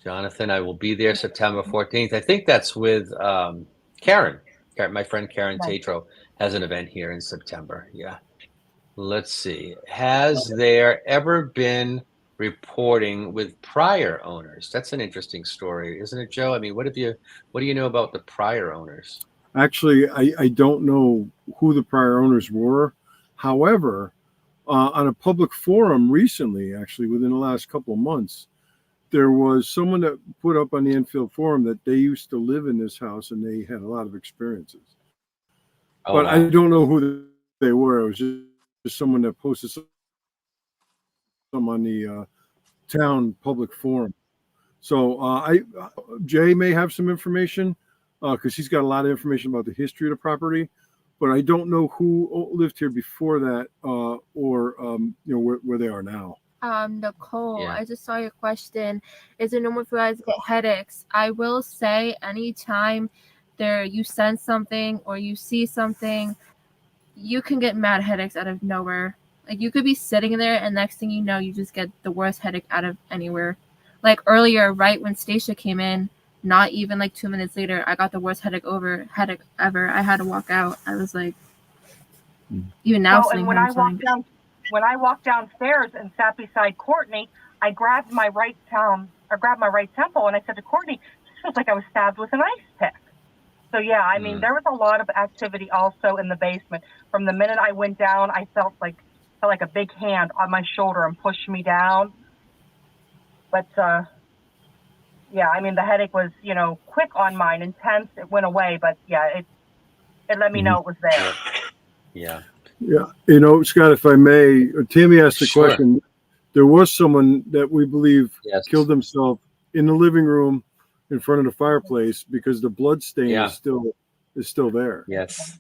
Jonathan, I will be there September 14th. I think that's with Karen. My friend Karen Tatro has an event here in September. Yeah. Let's see. Has there ever been reporting with prior owners? That's an interesting story, isn't it, Joe? I mean, what do you know about the prior owners? Actually, I don't know who the prior owners were. However, on a public forum recently, actually within the last couple of months, there was someone that put up on the Enfield forum that they used to live in this house and they had a lot of experiences. Oh, but wow. I don't know who they were. It was just someone that posted some on the town public forum. So Jay may have some information because he's got a lot of information about the history of the property, but I don't know who lived here before that or where they are now. Nicole, I just saw your question. Is it normal for you guys to get headaches? I will say anytime you sense something or you see something, you can get mad headaches out of nowhere. Like you could be sitting there and next thing you know, you just get the worst headache out of anywhere. Like earlier, right when Stacia came in, not even like 2 minutes later, I got the worst headache ever. I had to walk out. I was like, even now. Well, and when I walked downstairs and sat beside Courtney, I grabbed my right temple and I said to Courtney, "This feels like I was stabbed with an ice pick." So yeah, I mean, there was a lot of activity also in the basement. From the minute I went down, I felt like a big hand on my shoulder and pushed me down. But yeah, I mean, the headache was, quick on mine, intense. It went away, but yeah, it let me know it was there. Yeah. Yeah. Scott, if I may, Tammy asked the question. There was someone that we believe killed himself in the living room in front of the fireplace because the blood stain is still there. Yes.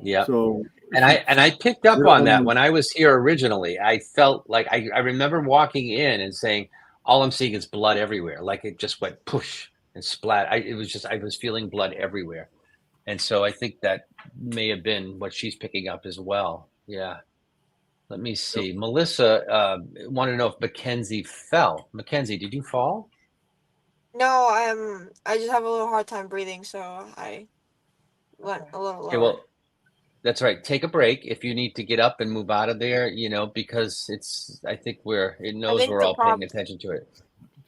Yeah. So and I picked up on that when I was here originally. I felt like I remember walking in and saying, all I'm seeing is blood everywhere. Like it just went push and splat. I was feeling blood everywhere. And so I think that may have been what she's picking up as well. Yeah. Let me see. Yep. Melissa wanted to know if Mackenzie fell. Mackenzie, did you fall? No, I just have a little hard time breathing, so I went a little lower. Okay, well, that's right. Take a break if you need to get up and move out of there, because I think we're all paying attention to it.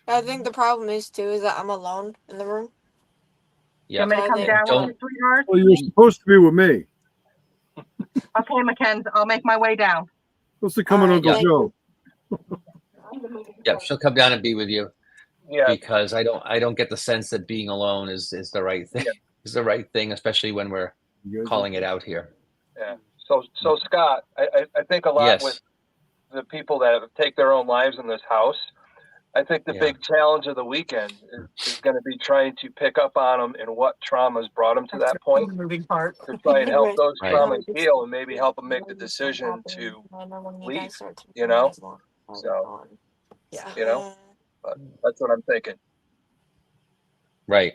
I think the problem is that I'm alone in the room. Yeah. You want me to come down with you, sweetheart? Well, you're supposed to be with me. Okay, Mackenzie, I'll make my way down. Supposed to come with Uncle Joe. Yeah, she'll come down and be with you. Yeah. Because I don't get the sense that being alone is the right thing. Is the right thing, especially when we're calling it out here. Yeah. So Scott, I think a lot with the people that take their own lives in this house. I think the big challenge of the weekend is going to be trying to pick up on them and what traumas brought them to that point. Moving part. To try and help those traumas heal and maybe help them make the decision to leave. So, but that's what I'm thinking. Right.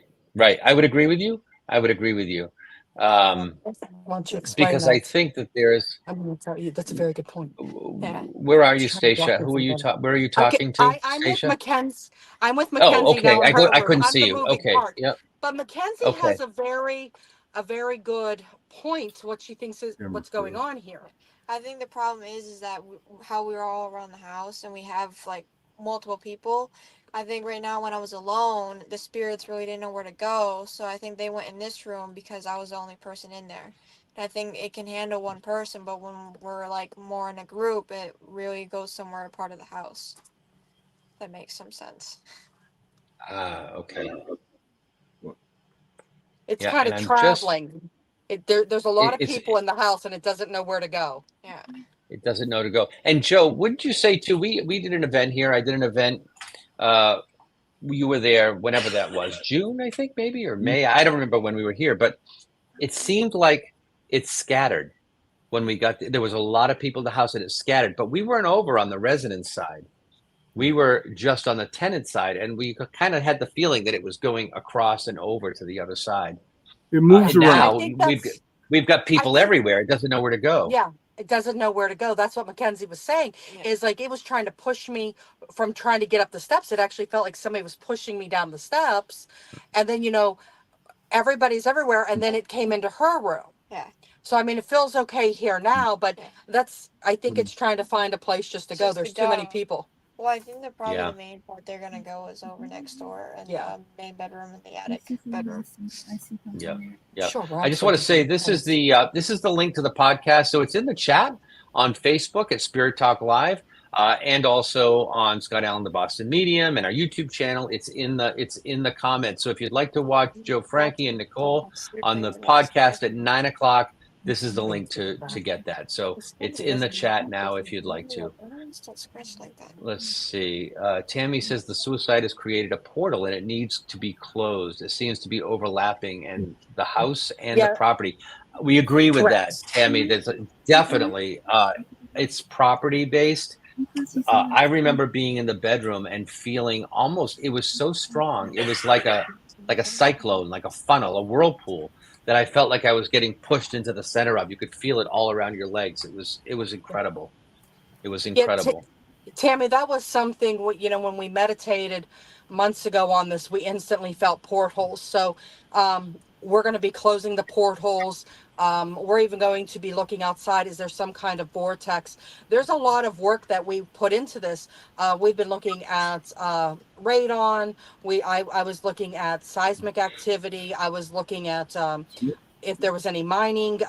I would agree with you. Why don't you explain because that? I think that there's. I'm going to tell you that's a very good point. Yeah. Where are you, Stacia? Who are you where are you talking to? I'm Stacia? with Mackenzie. I'm with Mackenzie. Oh, okay. Now I couldn't see you. Okay. Yep. But Mackenzie has a very good point to what she thinks is what's going on here. I think the problem is that how we're all around the house and we have like multiple people. I think right now when I was alone, the spirits really didn't know where to go. So I think they went in this room because I was the only person in there. And I think it can handle one person, but when we're like more in a group, it really goes somewhere a part of the house. That makes some sense. Okay. It's kind of traveling. There's a lot of people in the house and it doesn't know where to go. Yeah. It doesn't know to go. And Joe, wouldn't you say too, we did an event here. I did an event. You were there whenever that was, June, I think, maybe, or May. I don't remember when we were here, but it seemed like it scattered when we got there. There was a lot of people in the house and it scattered, but we weren't over on the residence side. we were just on the tenant side, and we kind of had the feeling that it was going across and over to the other side. It moves And around. now I think we've got I people think everywhere. It doesn't know where to go. yeah, it doesn't know where to go. That's what Mackenzie was saying. Is like it was trying to push me from trying to get up the steps. It actually felt like somebody was pushing me down the steps, and then everybody's everywhere, and then it came into her room. Yeah. So I mean, it feels okay here now, but I think it's trying to find a place just to go. Just to There's too many go. people. Well, I think that probably Yeah. the main part they're gonna go is over next door and Yeah. the main bedroom and the attic bedroom. Yeah. Yeah. Sure. I just want to say this is the link to the podcast. So it's in the chat on Facebook at Spirit Talk Live, and also on Scott Allen, the Boston Medium, and our YouTube channel. It's in the comments. So if you'd like to watch Joe Frankie and Nicole on the podcast at 9 o'clock, this is the link to get that. So it's in the chat now if you'd like to. Let's see. Tammy says the suicide has created a portal and it needs to be closed. It seems to be overlapping and the house and the property. We agree with that, Tammy. There's definitely it's property based. I remember being in the bedroom and feeling it was so strong. It was like a cyclone, like a funnel, a whirlpool that I felt like I was getting pushed into the center of. You could feel it all around your legs. It was incredible. It was incredible. Tammy, that was something, when we meditated months ago on this, we instantly felt portholes. So we're going to be closing the portholes. We're even going to be looking outside. Is there some kind of vortex? There's a lot of work that we put into this. We've been looking at radon. I was looking at seismic activity. I was looking at if there was any mining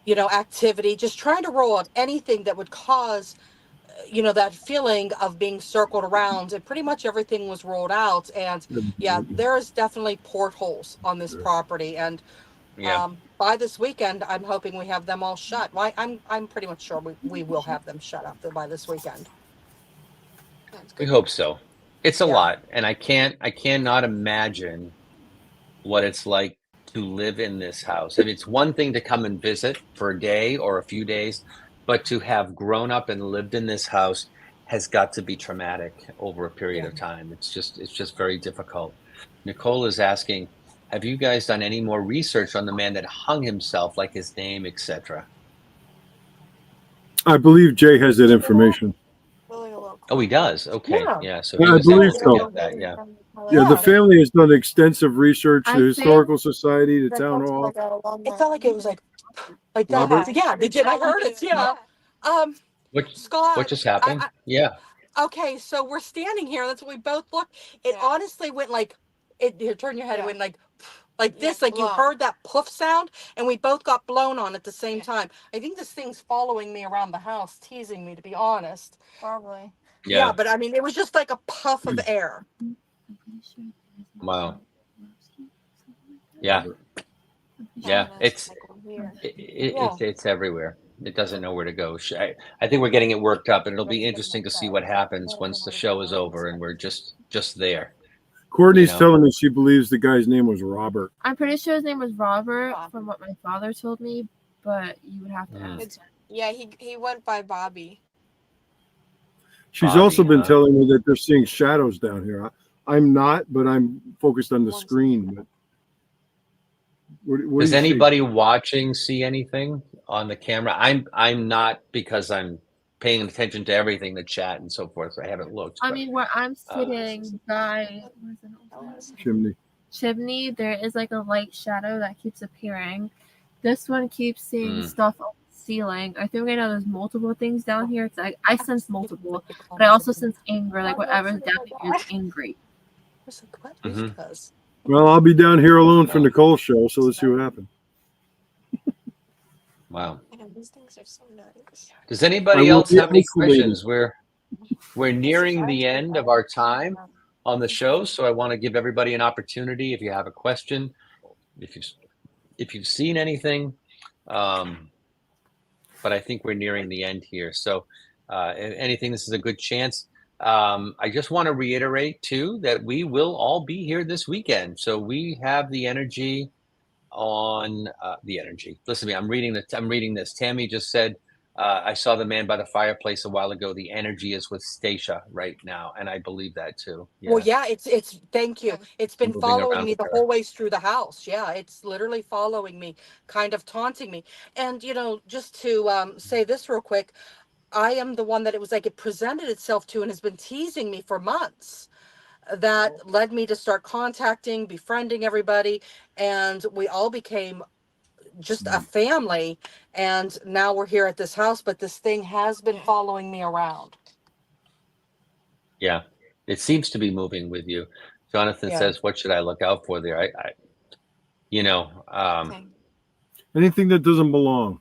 activity, just trying to roll out anything that would cause that feeling of being circled around, and pretty much everything was rolled out. And there is definitely portholes on this property. And by this weekend, I'm hoping we have them all shut. Well, I'm pretty much sure we will have them shut up by this weekend. We hope so. It's a lot, and I cannot imagine what it's like to live in this house. I mean, it's one thing to come and visit for a day or a few days, but to have grown up and lived in this house has got to be traumatic over a period of time. It's just very difficult. Nicole is asking, have you guys done any more research on the man that hung himself, like his name, etc.? I believe Jay has that information. Oh, he does. Okay, yeah. So I believe so. That, Yeah, the family has done extensive research. The Historical Society, the town hall. It felt like it was like that. Robert? Yeah, I heard it. Yeah. Scott, what just happened? Okay, so we're standing here. That's what we both looked. It honestly went like here, turn your head. It went like this, like you heard that poof sound, and we both got blown on at the same time. I think this thing's following me around the house, teasing me, to be honest. Probably. Yeah, but I mean, it was just like a puff of air. Wow. Yeah. It's everywhere. It doesn't know where to go. I think we're getting it worked up, and it'll be interesting to see what happens once the show is over and we're just there. Courtney's telling me she believes the guy's name was Robert. I'm pretty sure his name was Robert from what my father told me, but you would have to ask. Yeah, he went by Bobby. She's also been telling me that they're seeing shadows down here. I'm not, but I'm focused on the screen. But what Does anybody watching see anything on the camera? I'm not, because I'm paying attention to everything, the chat and so forth. So I haven't looked. I mean, where I'm sitting by chimney, there is like a light shadow that keeps appearing. This one keeps seeing stuff on the ceiling. I think right now there's multiple things down here, because I sense multiple, but I also sense anger. Like whatever's down here is angry. Well, I'll be down here alone for Nicole's show, so let's see what happens. Wow. These things are so nice. Does anybody else have any questions? We're nearing the end of our time on the show, so I want to give everybody an opportunity. If you have a question, if you've seen anything, but I think we're nearing the end here. So, if anything, this is a good chance. I just want to reiterate too that we will all be here this weekend. So we have the energy on the energy. Listen to me. I'm reading this. Tammy just said I saw the man by the fireplace a while ago. The energy is with Stacia right now, and I believe that too. Well, Yeah, yeah, it's thank you. It's been moving following around me with the her. whole way through the house. Yeah, it's literally following me, kind of taunting me. And just to say this real quick, I am the one that it was like it presented itself to and has been teasing me for months. That led me to start contacting, befriending everybody, and we all became just a family. And now we're here at this house, but this thing has been following me around. Yeah, it seems to be moving with you. Jonathan Yeah. says, "What should I look out for there?" You know, Anything that doesn't belong.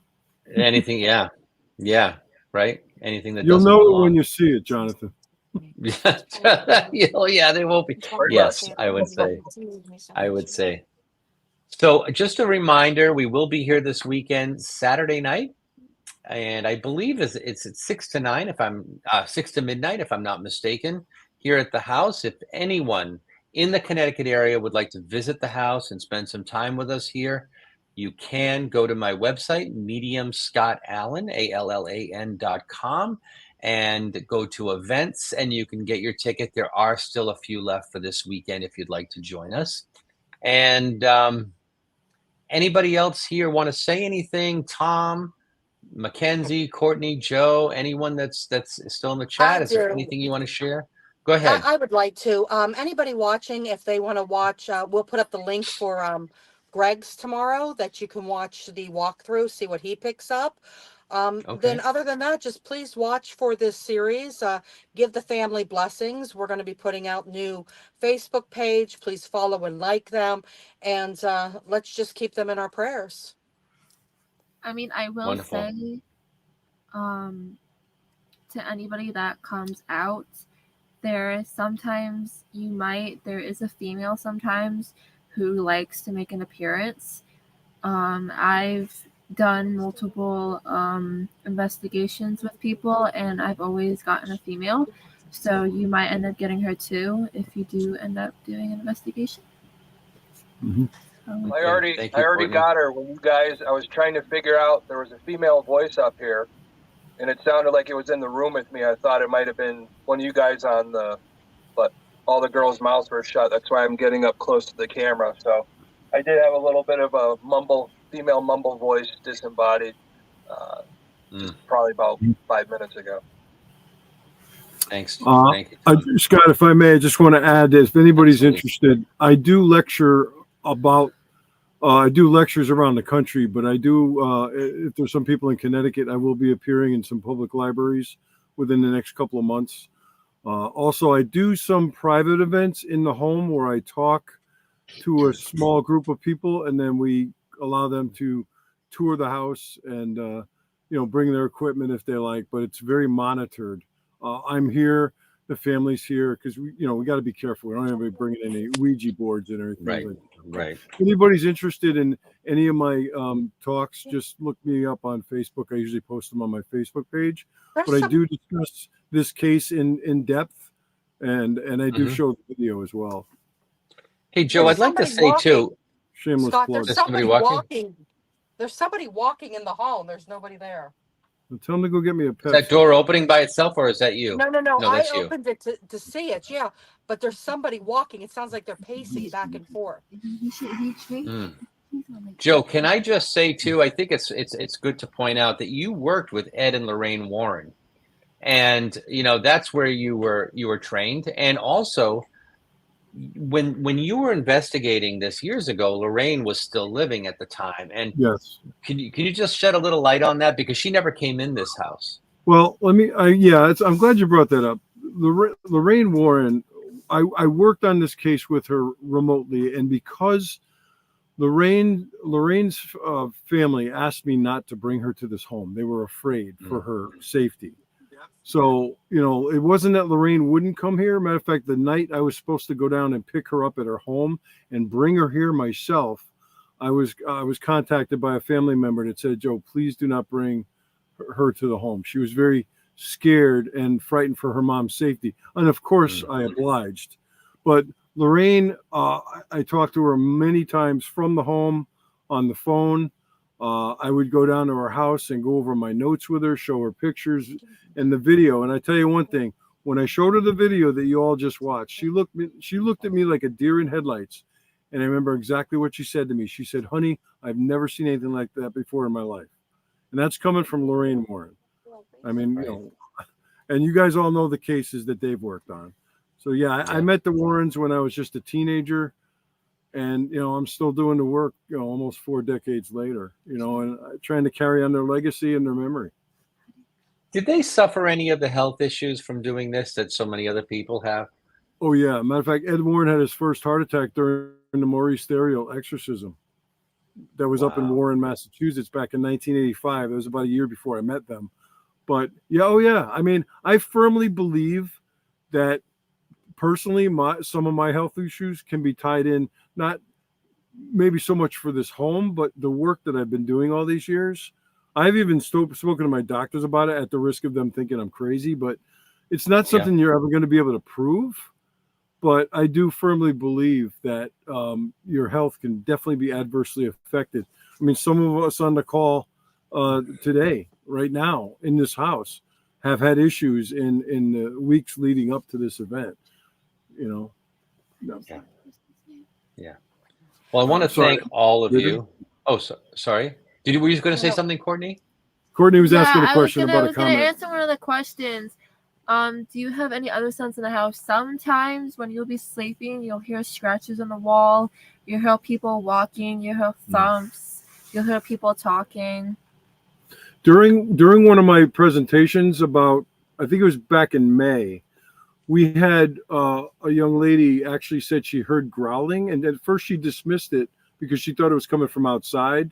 anything. Yeah, yeah, right. Anything that You'll doesn't know it when belong. you see it, Jonathan. Oh, yeah, they won't be. Yes, I would say. I would say. So, just a reminder: we will be here this weekend, Saturday night, and I believe it's at 6 to 9. If I'm 6 to midnight, if I'm not mistaken, here at the house. If anyone in the Connecticut area would like to visit the house and spend some time with us here, you can go to my website, mediumscottallen.com, and go to events, and you can get your ticket. There are still a few left for this weekend if you'd like to join us. And anybody else here want to say anything? Tom, Mackenzie, Courtney, Joe, anyone that's still in the I chat? Is there do. anything you want to share? Go ahead. I would like to. Anybody watching, if they want to watch, we'll put up the link for Greg's tomorrow that you can watch the walkthrough, see what he picks up. Then Okay. other than that, just please watch for this series. Give the family blessings. We're going to be putting out new Facebook page. Please follow and like them. And let's just keep them in our prayers. I mean, I will Wonderful. say to anybody that comes out, there is a female sometimes who likes to make an appearance. I've done multiple investigations with people, and I've always gotten a female. So you might end up getting her too if you do end up doing an investigation. I already got her when you guys. I was trying to figure out there was a female voice up here, and it sounded like it was in the room with me. I thought it might have been one of you guys but all the girls' mouths were shut. That's why I'm getting up close to the camera. So I did have a little bit of a female mumble voice disembodied, probably about 5 minutes ago. Thanks. Thank you, Scott, if I may, I just want to add that if anybody's interested, I do lecture about. I do lectures around the country, but I do. If there's some people in Connecticut, I will be appearing in some public libraries within the next couple of months. Also, I do some private events in the home where I talk to a small group of people, and then we allow them to tour the house and bring their equipment if they like. But it's very monitored. I'm here, the family's here, because we got to be careful. We don't have anybody bringing any Ouija boards and everything. Right, like that. right. If anybody's interested in any of my talks, just look me up on Facebook. I usually post them on my Facebook page. But I do discuss this case in depth, and I do show the video as well. Hey, Joe, I'd like to say too. Shameless Scott, plug. there's somebody walking. There's somebody walking in the hall, and there's nobody there. Well, tell them to go get me a pet. Is that door opening by itself, or is that you? No. That's I you. opened it to see it, yeah. But there's somebody walking. It sounds like they're pacing back and forth. Joe, can I just say too? I think it's good to point out that you worked with Ed and Lorraine Warren, and that's where you were trained. And also, when you were investigating this years ago, Lorraine was still living at the time. And yes, can you just shed a little light on that, because she never came in this house? Well, I'm glad you brought that up. Lorraine Warren, I worked on this case with her remotely, and because Lorraine's family asked me not to bring her to this home, they were afraid for her safety. So, it wasn't that Lorraine wouldn't come here. Matter of fact, the night I was supposed to go down and pick her up at her home and bring her here myself, I was contacted by a family member that said, "Joe, please do not bring her to the home." She was very scared and frightened for her mom's safety. And of course, I obliged. But Lorraine, I talked to her many times from the home, on the phone. I would go down to her house and go over my notes with her, show her pictures and the video. And I tell you one thing, when I showed her the video that you all just watched, she looked at me like a deer in headlights. And I remember exactly what she said to me. She said, "Honey, I've never seen anything like that before in my life." And that's coming from Lorraine Warren. I mean, you know, and you guys all know the cases that they've worked on. So yeah, I met the Warrens when I was just a teenager, and you know, I'm still doing the work, you know, almost 4 decades later, you know, and trying to carry on their legacy and their memory. Did they suffer any of the health issues from doing this that so many other people have? Oh yeah, matter of fact, Ed Warren had his first heart attack during the Maurice Theriault exorcism. That was up in Warren, Massachusetts, back in 1985. It was about a year before I met them. But yeah, oh yeah. I mean, I firmly believe that personally, some of my health issues can be tied in, not maybe so much for this home, but the work that I've been doing all these years. I've even spoken to my doctors about it at the risk of them thinking I'm crazy, but it's not something you're ever going to be able to prove. But I do firmly believe that your health can definitely be adversely affected. I mean, some of us on the call today, right now, in this house, have had issues in the weeks leading up to this event. You know. No. Yeah. Well, I want to thank all of you. Oh, sorry. Were you going to say something, Courtney? Courtney was asking a question about a comment. I was going to answer one of the questions. Do you have any other sounds in the house? Sometimes when you'll be sleeping, you'll hear scratches on the wall. You hear people walking. You hear thumps. You'll hear people talking. During one of my presentations about, I think it was back in May, we had a young lady actually said she heard growling, and at first she dismissed it because she thought it was coming from outside,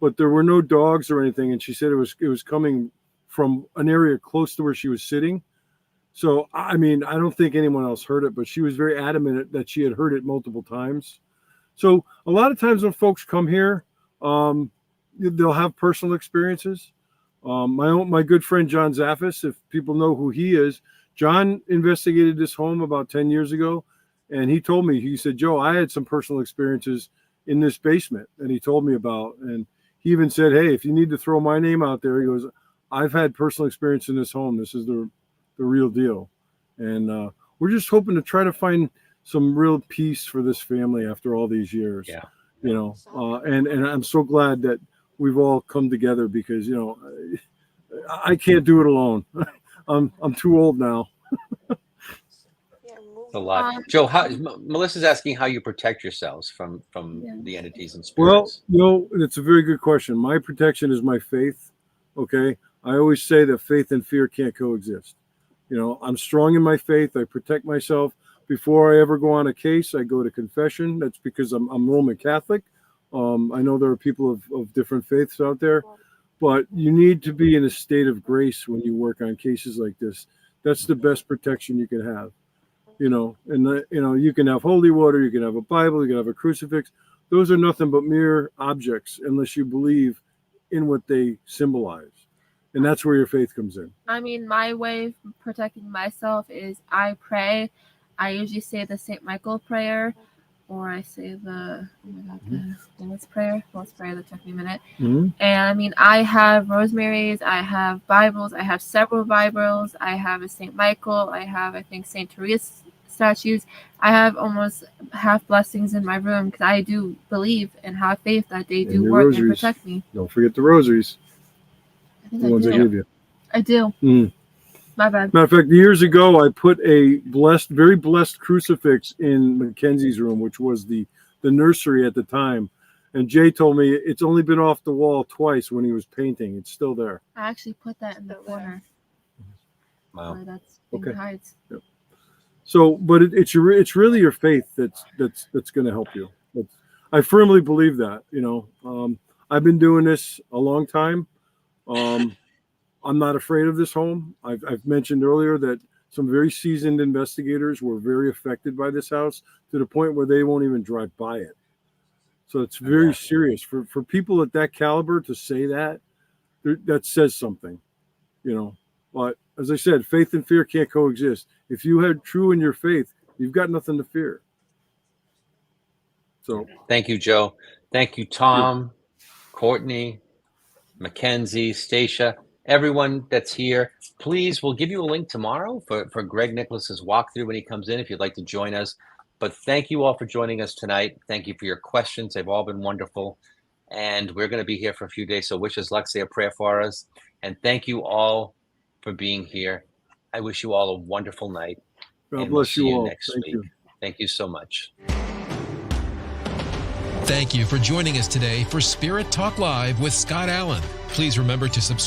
but there were no dogs or anything, and she said it was coming from an area close to where she was sitting. So, I mean, I don't think anyone else heard it, but she was very adamant that she had heard it multiple times. So a lot of times when folks come here, they'll have personal experiences. My good friend, John Zaffis, if people know who he is, John investigated this home about 10 years ago. And he told me, he said, "Joe, I had some personal experiences in this basement," and he told me about, and he even said, "Hey, if you need to throw my name out there," he goes, "I've had personal experience in this home. This is the real deal." And we're just hoping to try to find some real peace for this family after all these years. Yeah. You know, and I'm so glad that we've all come together because, you know, I can't do it alone. I'm too old now. A lot. Joe, Melissa's asking how you protect yourselves from the entities and Well, spirits. you know, it's a very good question. My protection is my faith. Okay. I always say that faith and fear can't coexist. You know, I'm strong in my faith. I protect myself. Before I ever go on a case, I go to confession. That's because I'm Roman Catholic. I know there are people of different faiths out there, but you need to be in a state of grace when you work on cases like this. That's the best protection you can have. You know, and you know, you can have holy water, you can have a Bible, you can have a crucifix. Those are nothing but mere objects unless you believe in what they symbolize. And that's where your faith comes in. I mean, my way of protecting myself is I pray. I usually say the St. Michael prayer, or I say the Lord's prayer. Lord's prayer, that took me a minute. Mm-hmm. And I mean, I have rosemaries, I have Bibles, I have several Bibles, I have a St. Michael, I have, I think, St. Teresa statues. I have almost half blessings in my room because I do believe and have faith that they do work rosaries. and protect me. Don't forget the rosaries. I think The ones I give you. I do. Mm. My bad. Matter of fact, years ago, I put a very blessed crucifix in Mackenzie's room, which was the nursery at the time. And Jay told me it's only been off the wall twice when he was painting. It's still there. I actually put that in the corner. Wow. Where that's being hides. Yep. So, but it's really your faith that's going to help you. I firmly believe that. You know, I've been doing this a long time. I'm not afraid of this home. I've mentioned earlier that some very seasoned investigators were very affected by this house to the point where they won't even drive by it. So it's very serious for people at that caliber to say that. That says something, you know. But as I said, faith and fear can't coexist. If you had true in your faith, you've got nothing to fear. So thank you, Joe. Thank you, Tom. Courtney, Mackenzie, Stacia, everyone that's here. Please, we'll give you a link tomorrow for Greg Nicholas's walkthrough when he comes in if you'd like to join us. But thank you all for joining us tonight. Thank you for your questions. They've all been wonderful. And we're going to be here for a few days. So wish us luck, say a prayer for us. And thank you all for being here. I wish you all a wonderful night. God bless you all. Next week. Thank you so much. Thank you for joining us today for Spirit Talk Live with Scott Allen. Please remember to subscribe.